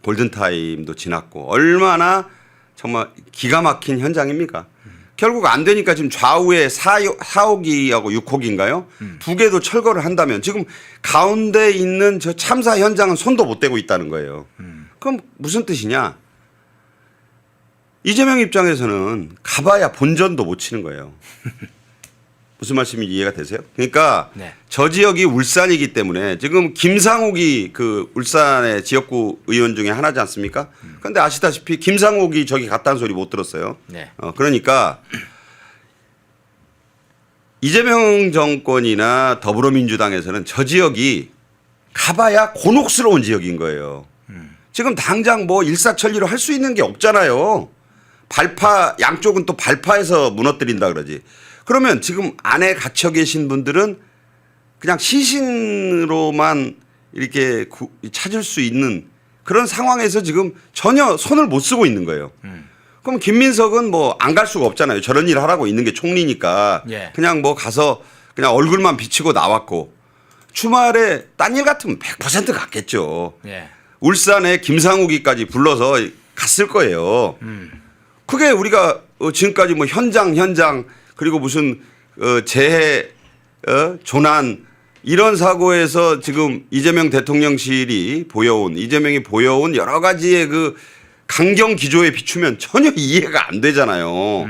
골든타임도 지났고 얼마나 정말 기가 막힌 현장입니까? 결국 안 되니까 지금 좌우에 4호기하고 6호기인가요? 두 개도 철거를 한다면 지금 가운데 있는 저 참사 현장은 손도 못 대고 있다는 거예요. 그럼 무슨 뜻이냐? 이재명 입장에서는 가봐야 본전도 못 치는 거예요. 무슨 말씀인지 이해가 되세요? 그러니까 네. 저 지역이 울산이기 때문에 지금 김상욱이 그 울산의 지역구 의원 중에 하나지 않습니까? 그런데 아시다시피 김상욱이 저기 갔다는 소리 못 들었어요. 네. 그러니까 이재명 정권이나 더불어민주당에서는 저 지역이 가봐야 곤혹스러운 지역인 거예요. 지금 당장 뭐 일사천리로 할 수 있는 게 없잖아요. 발파 양쪽은 또 발파해서 무너뜨린다 그러지. 그러면 지금 안에 갇혀 계신 분들은 그냥 시신으로만 이렇게 찾을 수 있는 그런 상황에서 지금 전혀 손을 못 쓰고 있는 거예요. 그럼 김민석은 뭐 안 갈 수가 없잖아요. 저런 일을 하라고 있는 게 총리니까. 예. 그냥 뭐 가서 그냥 얼굴만 비치고 나왔고, 주말에 딴 일 같으면 100% 갔겠죠. 예. 울산에 김상욱이까지 불러서 갔을 거예요. 그게 우리가 지금까지 뭐 현장 그리고 무슨 재해 조난 이런 사고에서 지금 이재명이 보여온 여러 가지의 그 강경 기조에 비추면 전혀 이해가 안 되잖아요.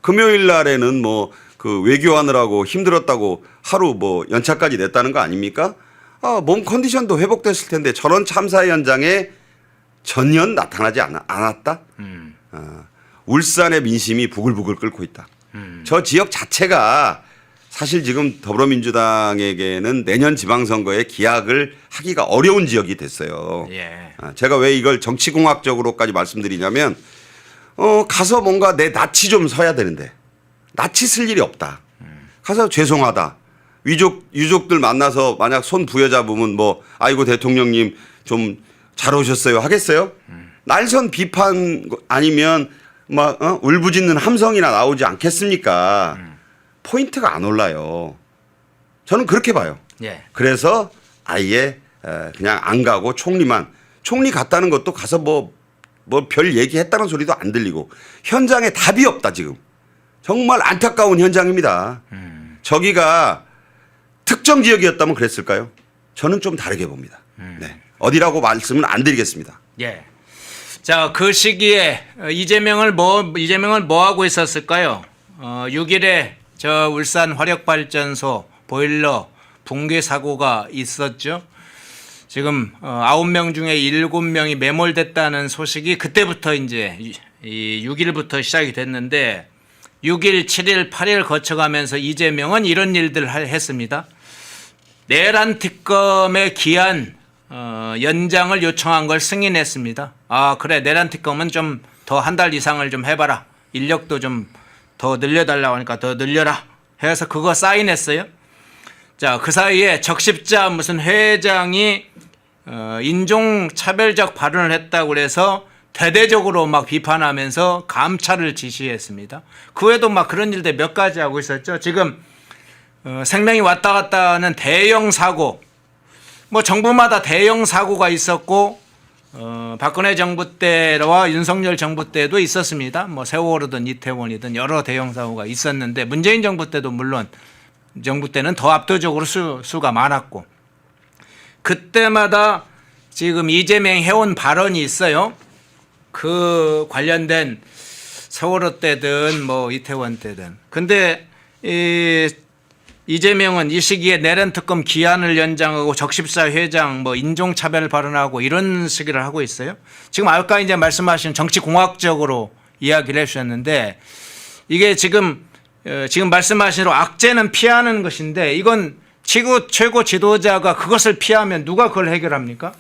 금요일 날에는 뭐 그 외교하느라고 힘들었다고 하루 뭐 연차까지 냈다는 거 아닙니까? 몸 컨디션도 회복됐을 텐데 저런 참사 현장에 전혀 나타나지 않았다? 울산의 민심이 부글부글 끓고 있다. 저 지역 자체가 사실 지금 더불어민주당에게는 내년 지방선거에 기약을 하기가 어려운 지역이 됐어요. 예. 제가 왜 이걸 정치공학적으로까지 말씀드리냐면 가서 뭔가 내 낯이 좀 서야 되는데 낯이 쓸 일이 없다. 가서 죄송하다. 유족들 만나서 만약 손 부여잡으면 뭐 아이고 대통령님 좀 잘 오셨어요 하겠어요? 날선 비판 아니면 막 울부짖는 함성이나 나오지 않겠습니까? 포인트가 안 올라요. 저는 그렇게 봐요. 예. 그래서 아예 그냥 안 가고 총리 갔다는 것도 가서 뭐 별 얘기했다는 소리도 안 들리고 현장에 답이 없다 지금. 정말 안타까운 현장입니다. 저기가 특정 지역이었다면 그랬을까요? 저는 좀 다르게 봅니다. 네. 어디라고 말씀은 안 드리겠습니다. 예. 자, 그 시기에 이재명을 뭐 하고 있었을까요? 6일에 저 울산 화력발전소 보일러 붕괴 사고가 있었죠. 지금 9명 중에 7명이 매몰됐다는 소식이 그때부터 이제 이 6일부터 시작이 됐는데 6일, 7일, 8일 거쳐가면서 이재명은 이런 일들을 했습니다. 내란 특검의 기한 연장을 요청한 걸 승인했습니다. 그래, 내란 특검은 좀 더 한 달 이상을 좀 해봐라. 인력도 좀 더 늘려달라고 하니까 더 늘려라 해서 그거 사인했어요. 자, 그 사이에 적십자 무슨 회장이 인종차별적 발언을 했다고 그래서 대대적으로 막 비판하면서 감찰을 지시했습니다. 그 외에도 막 그런 일들 몇 가지 하고 있었죠. 지금 생명이 왔다 갔다 하는 대형 사고, 뭐 정부마다 대형 사고가 있었고 박근혜 정부 때와 윤석열 정부 때도 있었습니다. 뭐 세월호든 이태원이든 여러 대형 사고가 있었는데 문재인 정부 때도 물론 정부 때는 더 압도적으로 수가 많았고 그때마다 지금 이재명 해온 발언이 있어요. 그 관련된 세월호 때든 뭐 이태원 때든. 근데 이재명은 이 시기에 내란 특검 기한을 연장하고 적십사 회장 뭐 인종차별 발언하고 이런 시기를 하고 있어요. 지금 아까 이제 말씀하신 정치공학적으로 이야기를 해주셨는데 이게 지금 말씀하신 대로 악재는 피하는 것인데 이건 최고 지도자가 그것을 피하면 누가 그걸 해결합니까?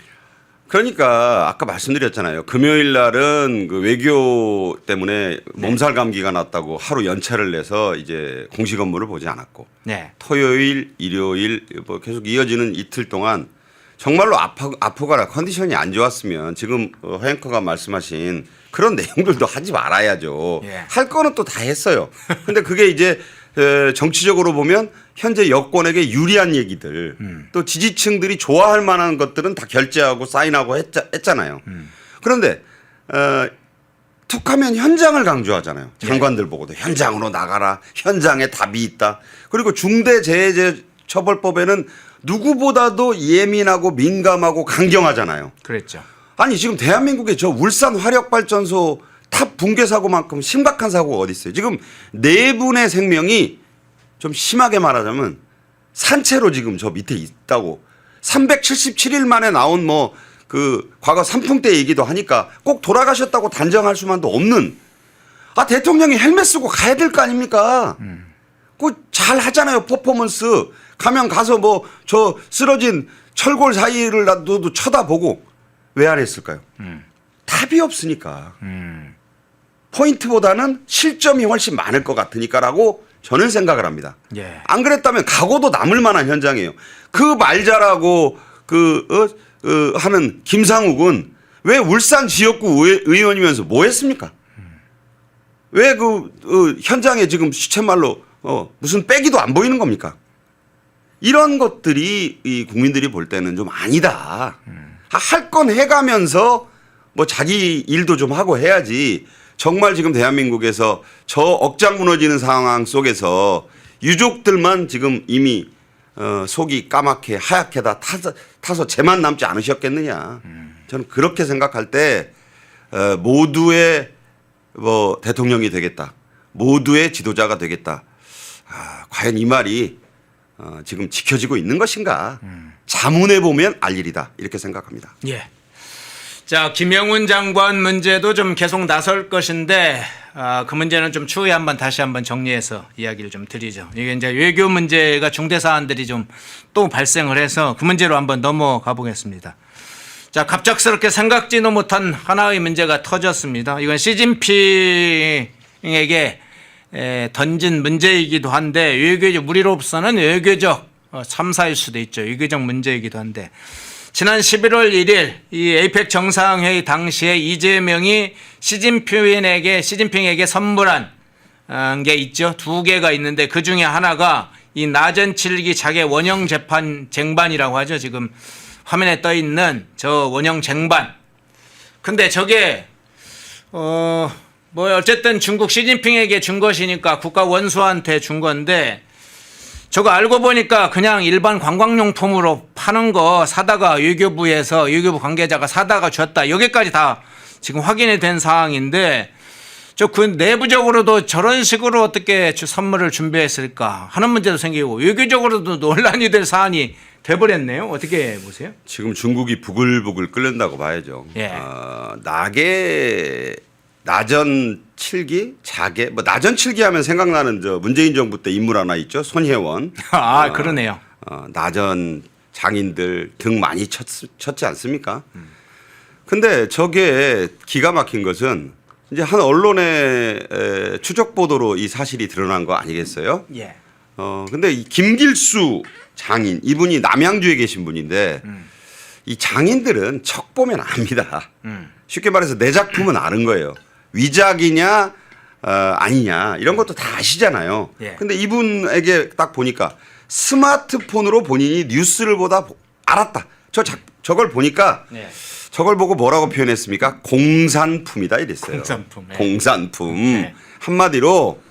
그러니까 아까 말씀드렸잖아요. 금요일 날은 그 외교 때문에 몸살 감기가 났다고 하루 연차를 내서 이제 공식 업무를 보지 않았고 네. 토요일, 일요일 뭐 계속 이어지는 이틀 동안 정말로 아프거나 컨디션이 안 좋았으면 지금 허 앵커가 말씀하신 그런 내용들도 하지 말아야죠. 예. 할 거는 또 다 했어요. 근데 그게 이제 정치적으로 보면 현재 여권에게 유리한 얘기들 또 지지층들이 좋아할 만한 것들은 다 결제하고 사인하고 했잖아요. 그런데 툭하면 현장을 강조하잖아요. 장관들 보고도 현장으로 나가라. 현장에 답이 있다. 그리고 중대재해처벌법에는 누구보다도 예민하고 민감하고 강경하잖아요. 그랬죠. 아니 지금 대한민국에 저 울산 화력발전소 탑 붕괴 사고만큼 심각한 사고가 어디 있어요. 지금 4분의 생명이 좀 심하게 말하자면 산채로 지금 저 밑에 있다고 377일 만에 나온 뭐 그 과거 산풍 때 얘기도 하니까 꼭 돌아가셨다고 단정할 수만도 없는 대통령이 헬멧 쓰고 가야 될 거 아닙니까? 그 잘 하잖아요. 퍼포먼스. 가면 가서 뭐 저 쓰러진 철골 사이를 놔도 쳐다보고 왜 안 했을까요? 답이 없으니까. 포인트보다는 실점이 훨씬 많을 것 같으니까라고 저는 생각을 합니다. 예. 안 그랬다면 각오도 남을 만한 현장이에요. 그 말 잘하고 하는 김상욱은 왜 울산 지역구 의원이면서 뭐 했습니까? 왜 현장에 지금 시쳇말로 무슨 빼기도 안 보이는 겁니까? 이런 것들이 이 국민들이 볼 때는 좀 아니다. 할 건 해가면서 뭐 자기 일도 좀 하고 해야지. 정말 지금 대한민국에서 저 억장 무너지는 상황 속에서 유족들만 지금 이미 속이 까맣게 하얗게 다 타서 재만 남지 않으셨겠느냐. 저는 그렇게 생각할 때 모두의 뭐 대통령이 되겠다. 모두의 지도자가 되겠다. 과연 이 말이 지금 지켜지고 있는 것인가. 자문해 보면 알 일이다. 이렇게 생각합니다. 예. 자, 김영훈 장관 문제도 좀 계속 나설 것인데 그 문제는 좀 추후에 다시 한번 정리해서 이야기를 좀 드리죠. 이게 이제 외교 문제가 중대 사안들이 좀 또 발생을 해서 그 문제로 한번 넘어가 보겠습니다. 자, 갑작스럽게 생각지도 못한 하나의 문제가 터졌습니다. 이건 시진핑에게 던진 문제이기도 한데 우리로서는 외교적 참사일 수도 있죠. 외교적 문제이기도 한데 지난 11월 1일 이 에이펙 정상회의 당시에 이재명이 시진핑에게 선물한 게 있죠. 2개가 있는데 그 중에 하나가 이 나전칠기 자개 원형 쟁반이라고 하죠. 지금 화면에 떠 있는 저 원형 쟁반. 근데 저게 뭐 어쨌든 중국 시진핑에게 준 것이니까 국가 원수한테 준 건데 저거 알고 보니까 그냥 일반 관광용품으로 파는 거 사다가 외교부 관계자가 사다가 줬다. 여기까지 다 지금 확인이 된 사항인데 그 내부적으로도 저런 식으로 어떻게 선물을 준비했을까 하는 문제도 생기고 외교적으로도 논란이 될 사안이 돼버렸네요. 어떻게 보세요? 지금 중국이 부글부글 끓는다고 봐야죠. 예. 나전 칠기, 자개, 뭐 나전 칠기 하면 생각나는 저 문재인 정부 때 인물 하나 있죠. 손혜원. 그러네요. 나전 장인들 등 많이 쳤지 않습니까? 근데 저게 기가 막힌 것은 이제 한 언론의 추적 보도로 이 사실이 드러난 거 아니겠어요? 예. 근데 이 김길수 장인 이분이 남양주에 계신 분인데 이 장인들은 척 보면 압니다. 쉽게 말해서 내 작품은 아는 거예요. 위작이냐 아니냐 이런 것도 다 아시잖아요. 예. 근데 이분에게 딱 보니까 스마트폰으로 본인이 뉴스를 보다 알았다. 저걸 보니까 예. 저걸 보고 뭐라고 표현했습니까? 공산품이다 이랬어요. 공산품. 예. 공산품. 네. 한마디로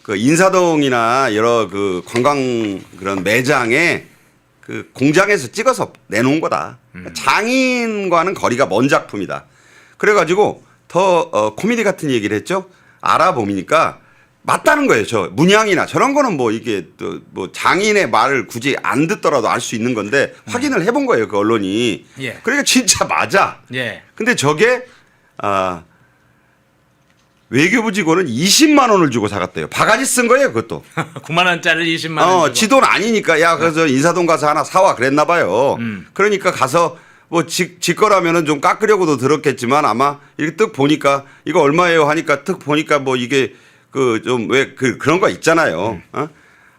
그 인사동이나 여러 그 관광 그런 매장에 그 공장에서 찍어서 내놓은 거다. 장인과는 거리가 먼 작품이다. 그래가지고 더 코미디 같은 얘기를 했죠. 알아보니까 맞다는 거예요. 저 문양이나 저런 거는 뭐 이게 또 뭐 장인의 말을 굳이 안 듣더라도 알 수 있는 건데 확인을 해본 거예요. 그 언론이. 예. 그러니까 진짜 맞아. 예. 근데 저게 외교부 직원은 20만 원을 주고 사갔대요. 바가지 쓴 거예요, 그것도. 9만 원짜리 20만 원. 지 돈 아니니까 야, 그래서 인사동 가서 하나 사와 그랬나 봐요. 그러니까 가서 뭐 지 거라면은 좀 깎으려고도 들었겠지만 아마 이렇게 뜩 보니까 이거 얼마예요 하니까 뜩 보니까 뭐 이게 그 좀 왜 그런 거 있잖아요.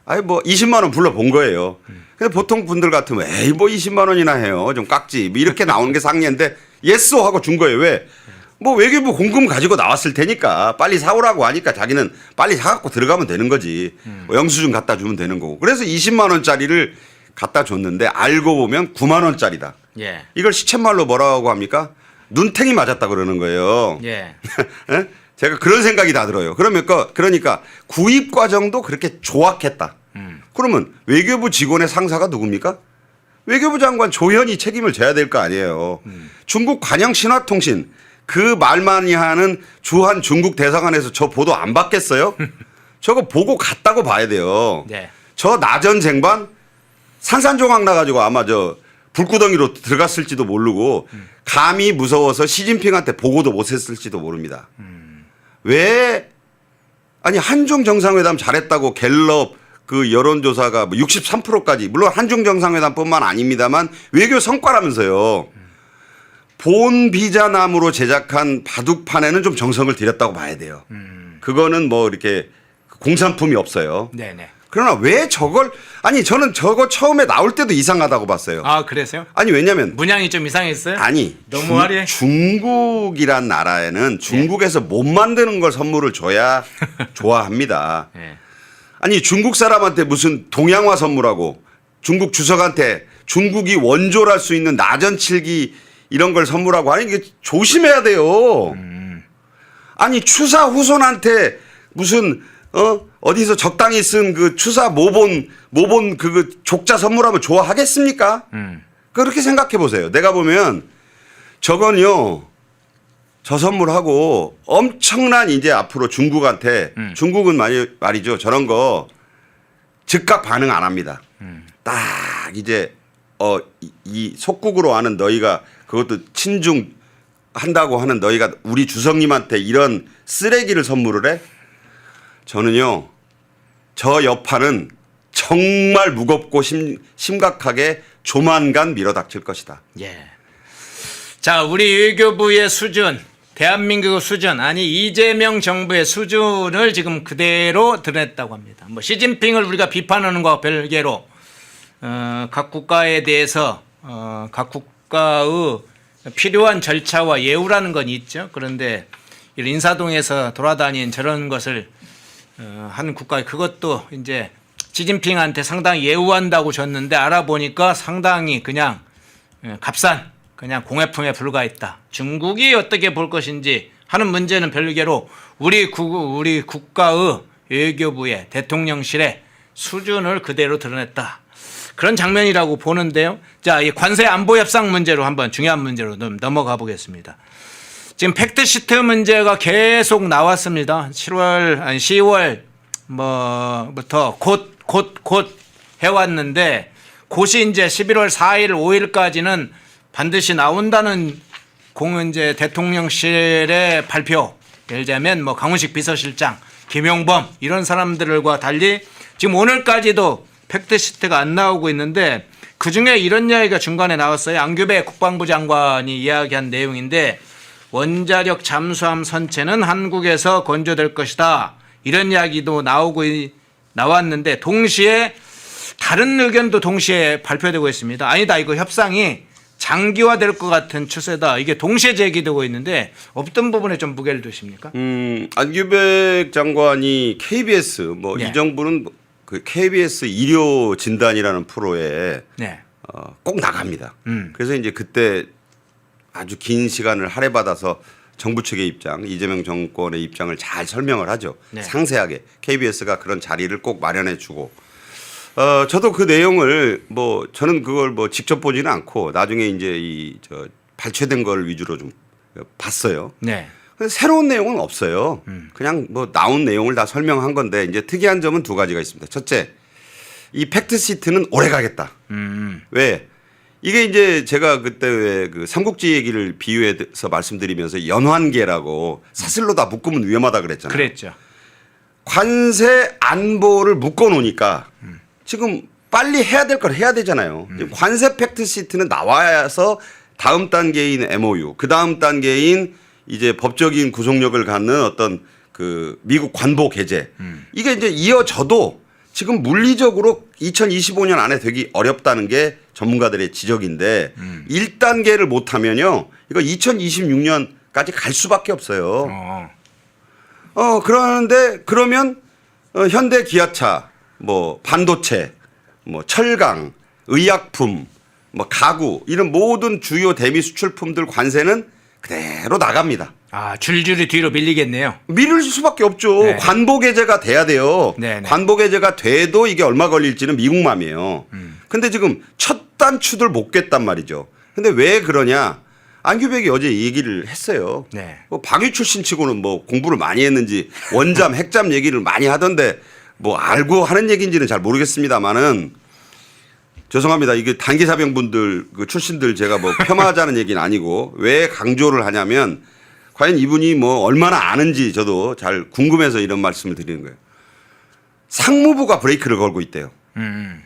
아니 뭐 20만 원 불러본 거예요. 근데 보통 분들 같으면 에이 뭐 20만 원이나 해요. 좀 깎지. 뭐 이렇게 나오는 게 상례인데 예스오 하고 준 거예요. 왜? 뭐 외교부 공금 가지고 나왔을 테니까 빨리 사오라고 하니까 자기는 빨리 사갖고 들어가면 되는 거지. 뭐 영수증 갖다 주면 되는 거고. 그래서 20만 원짜리를 갖다 줬는데 알고 보면 9만 원짜리다. 예. 이걸 시쳇말로 뭐라고 합니까? 눈탱이 맞았다 그러는 거예요. 예. 예? 제가 그런 생각이 다 들어요. 그러니까 구입 과정도 그렇게 조악했다. 그러면 외교부 직원의 상사가 누굽니까? 외교부 장관 조현이 책임을 져야 될 거 아니에요. 중국 관영신화통신 그 말만이 하는 주한 중국 대사관에서 저 보도 안 받겠어요? 저거 보고 갔다고 봐야 돼요. 네. 저 나전 쟁반 산산조각 나가지고 아마 저 불구덩이로 들어갔을지도 모르고 감히 무서워서 시진핑한테 보고도 못했을지도 모릅니다. 왜 아니 한중 정상회담 잘했다고 갤럽 그 여론조사가 63%까지 물론 한중 정상회담뿐만 아닙니다만 외교 성과라면서요. 본 비자나무로 제작한 바둑판에는 좀 정성을 들였다고 봐야 돼요. 그거는 뭐 이렇게 공산품이 없어요. 네네. 그러나 왜 저걸 아니 저는 저거 처음에 나올 때도 이상하다고 봤어요. 아 그래서요? 아니 왜냐면 문양이 좀 이상했어요? 아니 너무 화려해. 중국이란 나라에는 중국에서 못 만드는 걸 선물을 줘야 좋아합니다. 예. 아니 중국 사람한테 무슨 동양화 선물하고 중국 주석한테 중국이 원조랄 수 있는 나전칠기 이런 걸 선물하고 아니 이게 조심해야 돼요. 아니 추사 후손한테 무슨 어디서 적당히 쓴 그 추사 모본 그 족자 선물하면 좋아하겠습니까? 그렇게 생각해 보세요. 내가 보면 저건요. 저 선물하고 엄청난 이제 앞으로 중국한테 중국은 말이죠. 저런 거 즉각 반응 안 합니다. 딱 이제 이 속국으로 하는 너희가 그것도 친중 한다고 하는 너희가 우리 주석님한테 이런 쓰레기를 선물을 해? 저는요. 저 여파는 정말 무겁고 심각하게 조만간 밀어닥칠 것이다. 예. 자, 우리 외교부의 수준, 대한민국의 수준, 아니 이재명 정부의 수준을 지금 그대로 드러냈다고 합니다. 뭐 시진핑을 우리가 비판하는 것과 별개로 각 국가에 대해서 각 국가의 필요한 절차와 예우라는 건 있죠. 그런데 인사동에서 돌아다닌 저런 것을 한 국가에 그것도 이제 시진핑한테 상당히 예우한다고 줬는데 알아보니까 상당히 그냥 값싼 그냥 공예품에 불과했다. 중국이 어떻게 볼 것인지 하는 문제는 별개로 우리 국가의 외교부의 대통령실의 수준을 그대로 드러냈다. 그런 장면이라고 보는데요. 자, 이 관세 안보 협상 문제로 한번 중요한 문제로 넘어가 보겠습니다. 지금 팩트시트 문제가 계속 나왔습니다. 10월 뭐부터 곧 해왔는데 곧이 이제 11월 4일, 5일까지는 반드시 나온다는 이제 대통령실의 발표. 예를 들자면 뭐 강훈식 비서실장, 김용범 이런 사람들과 달리 지금 오늘까지도 팩트시트가 안 나오고 있는데 그중에 이런 이야기가 중간에 나왔어요. 안규배 국방부 장관이 이야기한 내용인데 원자력 잠수함 선체는 한국에서 건조될 것이다. 이런 이야기도 나왔는데 동시에 다른 의견도 동시에 발표되고 있습니다. 아니다. 이거 협상이 장기화될 것 같은 추세다. 이게 동시에 제기되고 있는데 어떤 부분에 좀 무게를 두십니까? 안규백 장관이 KBS 뭐 네. 이 정부는 그 KBS 일요 진단이라는 프로에 네. 꼭 나갑니다. 그래서 이제 그때 아주 긴 시간을 할애받아서 정부 측의 입장, 이재명 정권의 입장을 잘 설명을 하죠. 네. 상세하게 KBS가 그런 자리를 꼭 마련해 주고. 저도 그 내용을 뭐 저는 그걸 뭐 직접 보지는 않고 나중에 이제 발췌된 걸 위주로 좀 봤어요. 네. 근데 새로운 내용은 없어요. 그냥 뭐 나온 내용을 다 설명한 건데 이제 특이한 점은 두 가지가 있습니다. 첫째, 이 팩트 시트는 오래 가겠다. 왜? 이게 이제 제가 그때 왜 그 삼국지 얘기를 비유해서 말씀드리면서 연환계라고 사슬로 다 묶으면 위험하다 그랬잖아요. 그랬죠. 관세 안보를 묶어 놓으니까 지금 빨리 해야 될 걸 해야 되잖아요. 지금 관세 팩트 시트는 나와서 다음 단계인 MOU, 그 다음 단계인 이제 법적인 구속력을 갖는 어떤 그 미국 관보 개제 이게 이제 이어져도 지금 물리적으로 2025년 안에 되기 어렵다는 게 전문가들의 지적인데 1단계를 못하면요 이거 2026년까지 갈 수밖에 없어요. 그러는데 그러면 현대 기아차, 뭐 반도체, 뭐 철강, 의약품, 뭐 가구 이런 모든 주요 대미 수출품들 관세는 그대로 나갑니다. 아, 줄줄이 뒤로 밀리겠네요. 밀릴 수밖에 없죠. 네. 관보 개제가 돼야 돼요. 네, 네. 관보 개제가 돼도 이게 얼마 걸릴지는 미국 맘이에요. 근데 지금 첫 단추들 못 깼단 말이죠. 근데 왜 그러냐? 안규백이 어제 얘기를 했어요. 네. 뭐 박유 출신 치고는 뭐 공부를 많이 했는지 원잠, 핵잠 얘기를 많이 하던데 뭐 알고 하는 얘기인지는 잘 모르겠습니다만은 죄송합니다. 이게 단기사병분들 그 출신들 제가 뭐 폄하하자는 얘기는 아니고 왜 강조를 하냐면 과연 이분이 뭐 얼마나 아는지 저도 잘 궁금해서 이런 말씀을 드리는 거예요. 상무부가 브레이크를 걸고 있대요.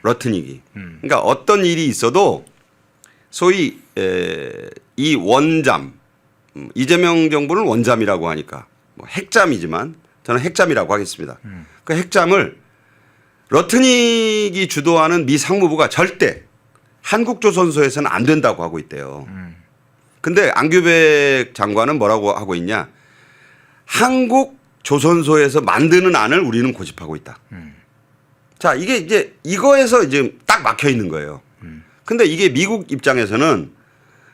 러트닉이. 그러니까 어떤 일이 있어도 소위 이 원잠, 이재명 정부는 원잠이라고 하니까 뭐 핵잠이지만 저는 핵잠이라고 하겠습니다. 그 핵잠을 러트닉이 주도하는 미 상무부가 절대 한국조선소에서는 안 된다고 하고 있대요. 근데 안규백 장관은 뭐라고 하고 있냐. 한국조선소에서 만드는 안을 우리는 고집하고 있다. 자, 이게 이제 이거에서 이제 딱 막혀 있는 거예요. 근데 이게 미국 입장에서는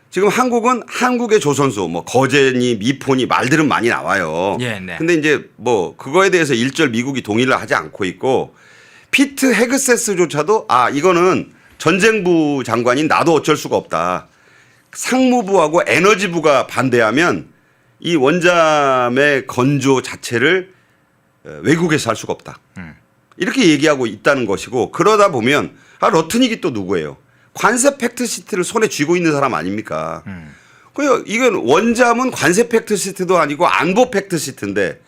지금 한국은 한국의 조선소 뭐 거제니 미포니 말들은 많이 나와요. 예, 네. 근데 이제 뭐 그거에 대해서 일절 미국이 동의를 하지 않고 있고 피트 헤그세스조차도 이거는 전쟁부 장관인 나도 어쩔 수가 없다. 상무부하고 에너지부가 반대하면 이 원잠의 건조 자체를 외국에서 할 수가 없다. 이렇게 얘기하고 있다는 것이고 그러다 보면 러트닉이 또 누구예요? 관세 팩트 시트를 손에 쥐고 있는 사람 아닙니까? 그래요. 이건 원잠은 관세 팩트 시트도 아니고 안보 팩트 시트인데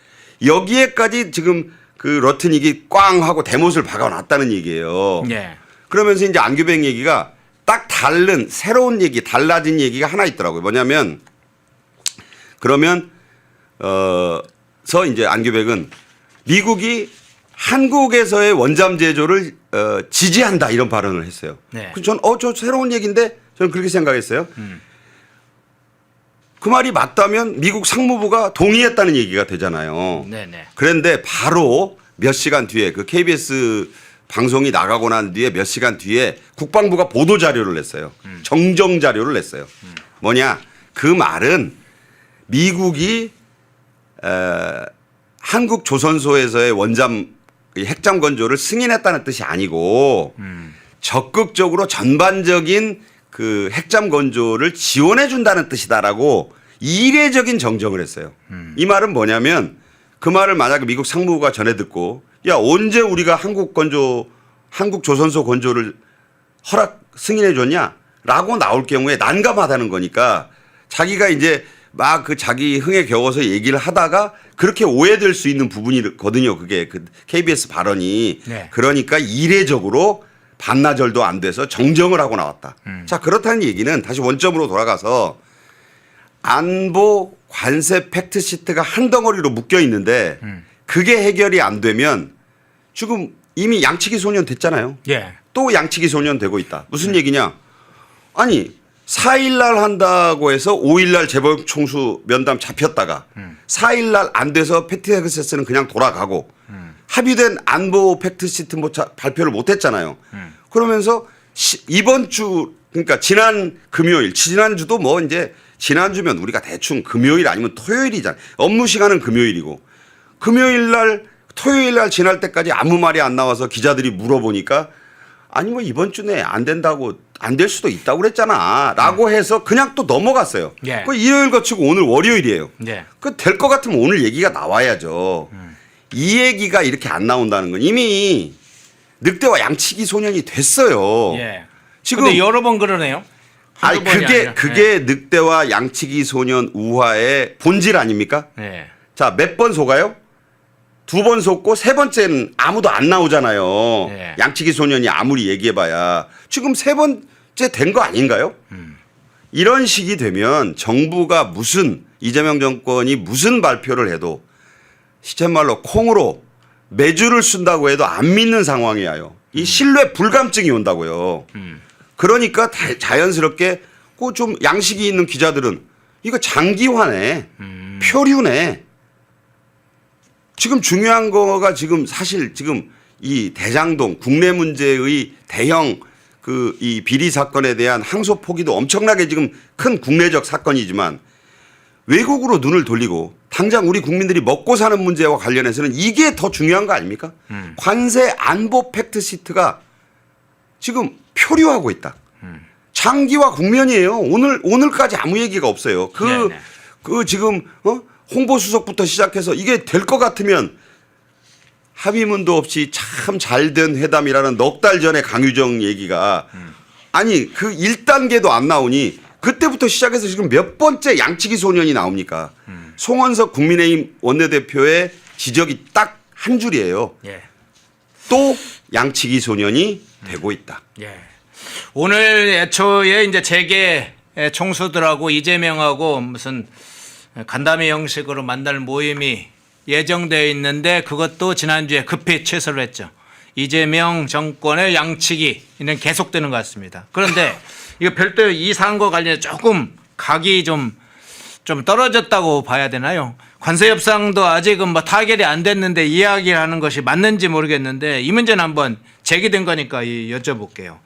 여기에까지 지금 그 러트닉이 꽝 하고 대못을 박아놨다는 얘기예요. 예. 그러면서 그러면서 이제 안규백 얘기가 딱 다른 새로운 얘기, 달라진 얘기가 하나 있더라고요. 뭐냐면 그러면 서 이제 안규백은 미국이 한국에서의 원잠 제조를 지지한다 이런 발언을 했어요. 네. 그래서 전 저 새로운 얘기인데 저는 그렇게 생각했어요. 그 말이 맞다면 미국 상무부가 동의했다는 얘기가 되잖아요. 네네. 그런데 바로 몇 시간 뒤에 그 KBS 방송이 나가고 난 뒤에 몇 시간 뒤에 국방부가 보도 자료를 냈어요. 정정 자료를 냈어요. 뭐냐? 그 말은 미국이 한국 조선소에서의 원잠 핵잠 건조를 승인했다는 뜻이 아니고 적극적으로 전반적인 그 핵잠 건조를 지원해 준다는 뜻이다라고 이례적인 정정을 했어요. 이 말은 뭐냐면 그 말을 만약에 미국 상무부가 전해 듣고 야 언제 우리가 한국 조선소 건조를 승인해 줬냐라고 나올 경우에 난감하다는 거니까 자기가 이제 막 그 자기 흥에 겨워서 얘기를 하다가 그렇게 오해될 수 있는 부분이거든요. 그게 그 KBS 발언이. 네. 그러니까 이례적으로 반나절도 안 돼서 정정을 하고 나왔다. 자, 그렇다는 얘기는 다시 원점으로 돌아가서 안보 관세 팩트 시트가 한 덩어리로 묶여 있는데 그게 해결이 안 되면 지금 이미 양치기 소년 됐잖아요. 예. 또 양치기 소년 되고 있다. 무슨 얘기냐? 아니 4일날 한다고 해서 5일날 재벌총수 면담 잡혔다가 4일날 안 돼서 패티엑세스는 그냥 돌아가고 합의된 안보 팩트시트 발표를 못했잖아요. 그러면서 이번 주 그러니까 지난 금요일 지난주도 뭐 이제 지난주면 우리가 대충 금요일 아니면 토요일이잖아요. 업무 시간은 금요일이고 금요일날 토요일날 지날 때까지 아무 말이 안 나와서 기자들이 물어보니까 아니 뭐 이번 주 내에 안 된다고 안 될 수도 있다고 그랬잖아 라고 해서 그냥 또 넘어갔어요. 예. 그 일요일 거치고 오늘 월요일이에요. 예. 그 될 것 같으면 오늘 얘기가 나와야죠. 이 얘기가 이렇게 안 나온다는 건 이미 늑대와 양치기 소년이 됐어요. 예. 지금 근데 여러 번 그러네요. 아니 한두 번이 아니라. 그게 늑대와 양치기 소년 우화의 본질 아닙니까? 예. 자, 몇 번 속아요? 2번 속고 세 번째는 아무도 안 나오잖아요. 예. 양치기 소년이 아무리 얘기해봐야 지금 세 번째 된 거 아닌가요? 이런 식이 되면 정부가 무슨 이재명 정권이 무슨 발표를 해도 시쳇말로 콩으로 매주를 쓴다고 해도 안 믿는 상황이에요. 이 신뢰 불감증이 온다고요. 그러니까 자연스럽게 그 좀 양식이 있는 기자들은 이거 장기화네, 표류네. 지금 중요한 거가 지금 사실 지금 이 대장동 국내 문제의 대형 그 이 비리 사건에 대한 항소 포기도 엄청나게 지금 큰 국내적 사건이지만 외국으로 눈을 돌리고 당장 우리 국민들이 먹고 사는 문제와 관련해서는 이게 더 중요한 거 아닙니까? 관세 안보 팩트 시트가 지금 표류하고 있다. 장기화 국면이에요. 오늘까지 아무 얘기가 없어요. 그 지금 홍보수석부터 시작해서 이게 될 것 같으면 합의문도 없이 참 잘된 회담이라는 넉 달 전에 강유정 얘기가 아니 그 1단계도 안 나오니 그때부터 시작해서 지금 몇 번째 양치기 소년이 나옵니까? 송원석 국민의힘 원내대표의 지적이 딱 한 줄이에요. 예. 또 양치기 소년이 되고 있다. 예. 오늘 애초에 이제 재계 총수들하고 이재명하고 무슨 간담회 형식으로 만날 모임이 예정되어 있는데 그것도 지난주에 급히 취소를 했죠. 이재명 정권의 양치기는 계속되는 것 같습니다. 그런데 이거 별도 이 사안과 관련해 조금 각이 좀 떨어졌다고 봐야 되나요? 관세 협상도 아직은 뭐 타결이 안 됐는데 이야기를 하는 것이 맞는지 모르겠는데 이 문제는 한번 제기된 거니까 여쭤볼게요.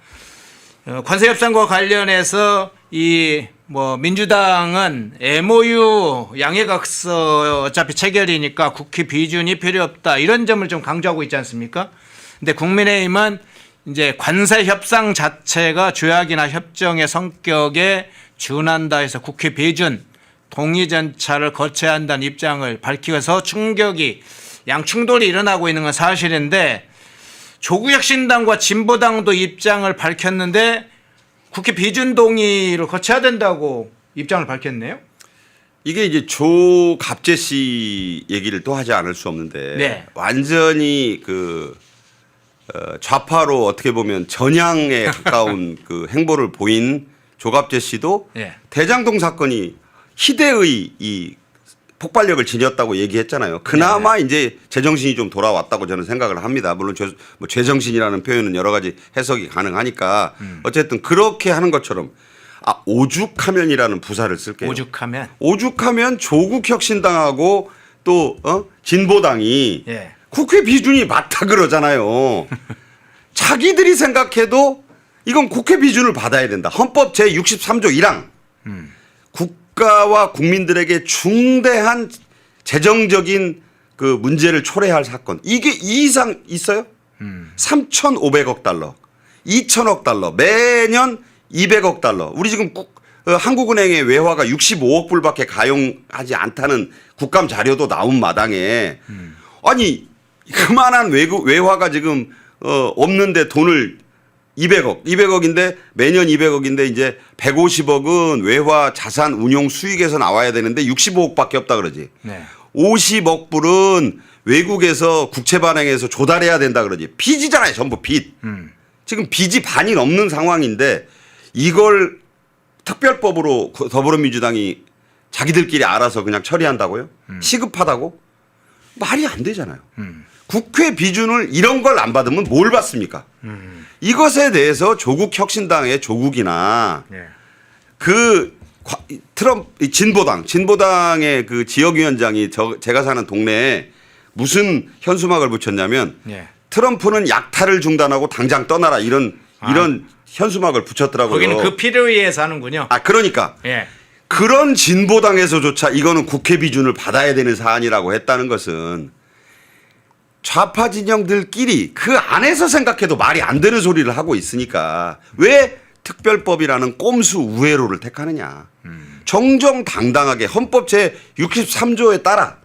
관세 협상과 관련해서 이 뭐 민주당은 MOU 양해각서 어차피 체결이니까 국회 비준이 필요 없다 이런 점을 좀 강조하고 있지 않습니까? 근데 국민의힘은 이제 관세 협상 자체가 조약이나 협정의 성격에 준한다 해서 국회 비준 동의 절차를 거쳐야 한다는 입장을 밝히면서 양충돌이 일어나고 있는 건 사실인데 조국혁신당과 진보당도 입장을 밝혔는데 국회 비준 동의를 거쳐야 된다고 입장을 밝혔네요. 이게 이제 조갑재 씨 얘기를 또 하지 않을 수 없는데 네. 완전히 좌파로 어떻게 보면 전향에 가까운 그 행보를 보인 조갑재 씨도 네. 대장동 사건이 희대의 이 폭발력을 지녔다고 얘기했잖아요. 그나마 이제 제정신이 좀 돌아왔다고 저는 생각을 합니다. 물론 뭐 제정신이라는 표현은 여러 가지 해석이 가능하니까 어쨌든 그렇게 하는 것처럼 오죽하면이라는 부사를 쓸게요. 오죽하면 조국혁신당하고 또 진보당이 예. 국회 비준이 맞다 그러잖아요. 자기들이 생각해도 이건 국회 비준을 받아야 된다. 헌법 제63조 1항. 국가와 국민들에게 중대한 재정적인 그 문제를 초래할 사건. 이게 이 이상 있어요? 3,500억 달러, 2,000억 달러, 매년 200억 달러. 우리 지금 한국은행의 외화가 65억 불밖에 가용하지 않다는 국감 자료도 나온 마당에 아니 그만한 외화가 지금 없는데 돈을 200억인데 매년 200억인데 이제 150억은 외화 자산 운용 수익에서 나와야 되는데 65억밖에 없다 그러지. 네. 50억 불은 외국에서 국채 발행해서 조달해야 된다 그러지. 빚이잖아요, 전부 빚. 지금 빚이 반이 넘는 상황인데 이걸 특별법으로 더불어민주당이 자기들끼리 알아서 그냥 처리한다고요? 시급하다고? 말이 안 되잖아요. 국회 비준을 이런 걸 안 받으면 뭘 받습니까? 이것에 대해서 조국혁신당의 조국이나 네. 트럼프 진보당의 그 지역위원장이 제가 사는 동네에 무슨 현수막을 붙였냐면 예. 트럼프는 약탈을 중단하고 당장 떠나라 이런 현수막을 붙였더라고요. 거기는 그 피를 위해서 하는군요. 그러니까 예. 그런 진보당에서조차 이거는 국회 비준을 받아야 되는 사안이라고 했다는 것은 좌파 진영들끼리 그 안에서 생각해도 말이 안 되는 소리를 하고 있으니까 왜 특별법이라는 꼼수 우회로를 택하느냐. 정정당당하게 헌법 제 63조에 따라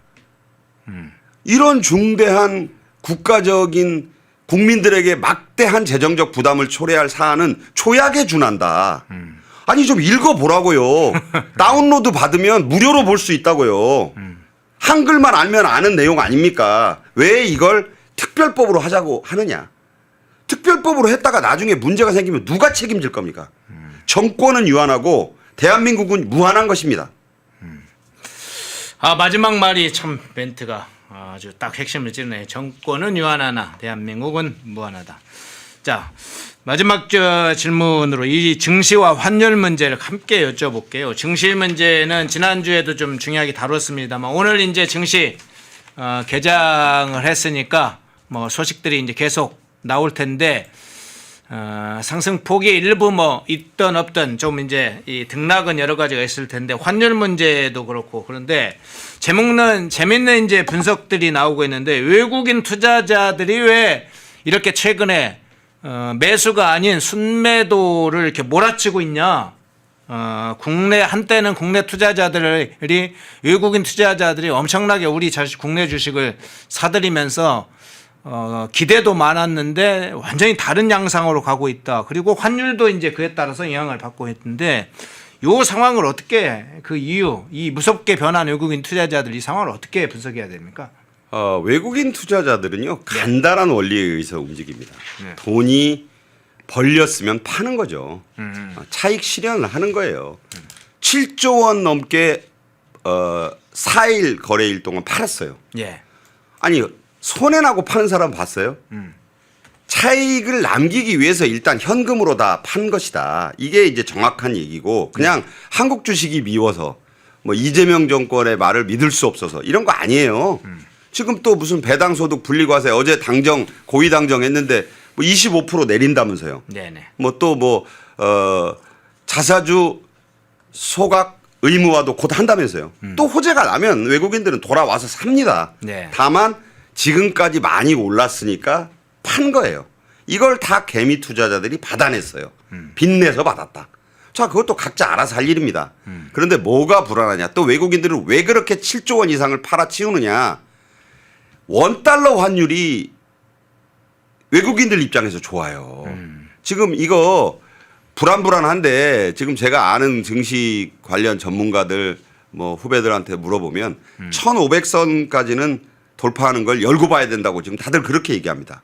이런 중대한 국가적인 국민들에게 막대한 재정적 부담을 초래할 사안은 초약에 준한다. 아니 좀 읽어보라고요. 다운로드 받으면 무료로 볼 수 있다고요. 한글만 알면 아는 내용 아닙니까? 왜 이걸 특별법으로 하자고 하느냐. 특별법으로 했다가 나중에 문제가 생기면 누가 책임질 겁니까? 정권은 유한하고 대한민국은 무한한 것입니다. 마지막 말이 참 멘트가 아주 딱 핵심을 찌르네요. 정권은 유한하나 대한민국은 무한하다. 자, 마지막 질문으로 이 증시와 환율 문제를 함께 여쭤볼게요. 증시 문제는 지난주에도 좀 중요하게 다뤘습니다만 오늘 이제 증시 개장을 했으니까 뭐 소식들이 이제 계속 나올 텐데 상승폭이 일부 뭐 있던 없던 좀 이제 이 등락은 여러 가지가 있을 텐데 환율 문제도 그렇고 그런데 재밌는 이제 분석들이 나오고 있는데 외국인 투자자들이 왜 이렇게 최근에 매수가 아닌 순매도를 이렇게 몰아치고 있냐? 한때는 국내 투자자들이 외국인 투자자들이 엄청나게 우리 국내 주식을 사들이면서 기대도 많았는데 완전히 다른 양상으로 가고 있다. 그리고 환율도 이제 그에 따라서 영향을 받고 있는데 이 상황을 어떻게 그 이유 이 무섭게 변한 외국인 투자자들 이 상황을 어떻게 분석해야 됩니까? 외국인 투자자들은요 간단한 원리에 의해서 움직입니다. 네. 돈이 벌렸으면 파는 거죠. 차익 실현을 하는 거예요. 7조 원 넘게 4일 거래일 동안 팔았어요. 예. 아니 손해나고 파는 사람 봤어요? 차익을 남기기 위해서 일단 현금으로 다 판 것이다. 이게 이제 정확한 얘기고 그냥 한국 주식이 미워서 뭐 이재명 정권의 말을 믿을 수 없어서 이런 거 아니에요. 지금 또 무슨 배당소득 분리과세 어제 고의 당정했는데 뭐 25% 내린다면서요. 네네. 뭐 또 자사주 소각 의무화도 곧 한다면서요. 또 호재가 나면 외국인들은 돌아와서 삽니다. 네. 다만 지금까지 많이 올랐으니까 판 거예요. 이걸 다 개미 투자자들이 받아냈어요. 빚내서 받았다. 자, 그것도 각자 알아서 할 일입니다. 그런데 뭐가 불안하냐. 또 외국인들은 왜 그렇게 7조 원 이상을 팔아치우느냐. 원달러 환율이 외국인들 입장에서 좋아요. 지금 이거 불안한데 지금 제가 아는 증시 관련 전문가들 뭐 후배들한테 물어보면 1,500선까지는 돌파하는 걸 열고 봐야 된다고 지금 다들 그렇게 얘기합니다.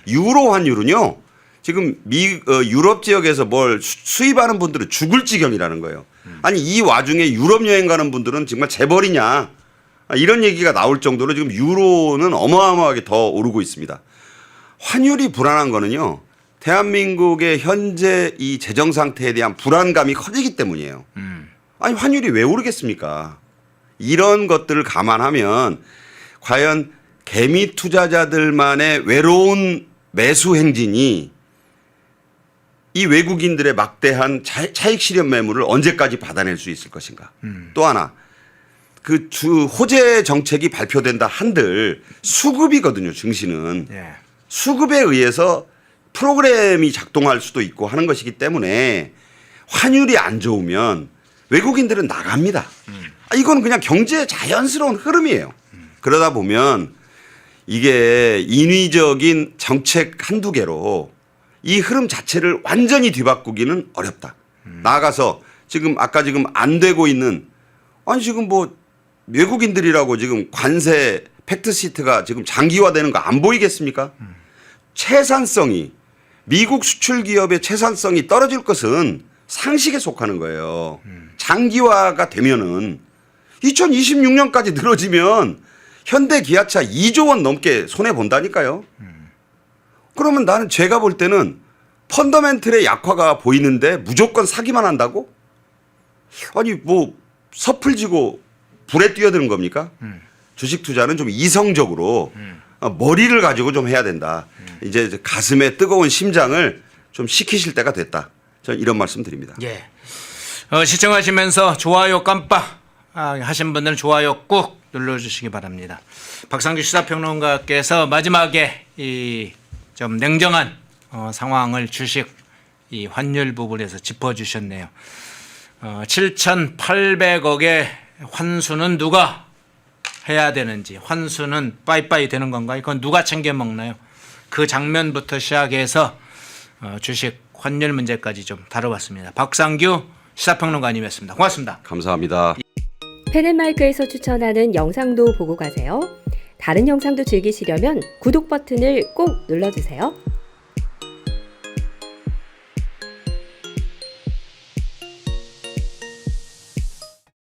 유로 환율은요. 지금 유럽 지역에서 뭘 수입하는 분들은 죽을 지경이라는 거예요. 아니 이 와중에 유럽 여행 가는 분들은 정말 재벌이냐 이런 얘기가 나올 정도로 지금 유로는 어마어마하게 더 오르고 있습니다. 환율이 불안한 거는요. 대한민국의 현재 이 재정 상태에 대한 불안감이 커지기 때문이에요. 아니 환율이 왜 오르겠습니까? 이런 것들을 감안하면 과연 개미 투자자들만의 외로운 매수 행진이 이 외국인들의 막대한 차익 실현 매물을 언제까지 받아낼 수 있을 것인가. 또 하나 그 호재 정책이 발표된다 한들 수급이거든요. 증시는. 예. 수급에 의해서 프로그램이 작동할 수도 있고 하는 것이기 때문에 환율이 안 좋으면 외국인들은 나갑니다. 이건 그냥 경제의 자연스러운 흐름이에요. 그러다 보면 이게 인위적인 정책 한두 개로 이 흐름 자체를 완전히 뒤바꾸기는 어렵다. 나아가서 지금 안 되고 있는 아니 지금 뭐 외국인들이라고 지금 관세 팩트시트가 지금 장기화되는 거 안 보이겠습니까? 채산성이 미국 수출 기업의 채산성이 떨어질 것은 상식에 속하는 거예요. 장기화가 되면은 2026년까지 늘어지면 현대 기아차 2조 원 넘게 손해 본다니까요. 그러면 제가 볼 때는 펀더멘틀의 약화가 보이는데 무조건 사기만 한다고? 아니 뭐 섣불지고 불에 뛰어드는 겁니까? 주식 투자는 좀 이성적으로 머리를 가지고 좀 해야 된다. 이제 가슴에 뜨거운 심장을 좀 식히실 때가 됐다. 저는 이런 말씀 드립니다. 예. 시청하시면서 좋아요 깜빡 하신 분들은 좋아요 꾹 눌러주시기 바랍니다. 박상규 시사평론가께서 마지막에 이 좀 냉정한 상황을 주식 이 환율 부분에서 짚어주셨네요. 7,800억의 환수는 누가 해야 되는지, 환수는 빠이빠이 되는 건가요? 그건 누가 챙겨 먹나요? 그 장면부터 시작해서 주식 환율 문제까지 좀 다뤄봤습니다. 박상규 시사평론가님이었습니다. 고맙습니다. 감사합니다. 펜앤마이크에서 추천하는 영상도 보고 가세요. 다른 영상도 즐기시려면 구독 버튼을 꼭 눌러주세요.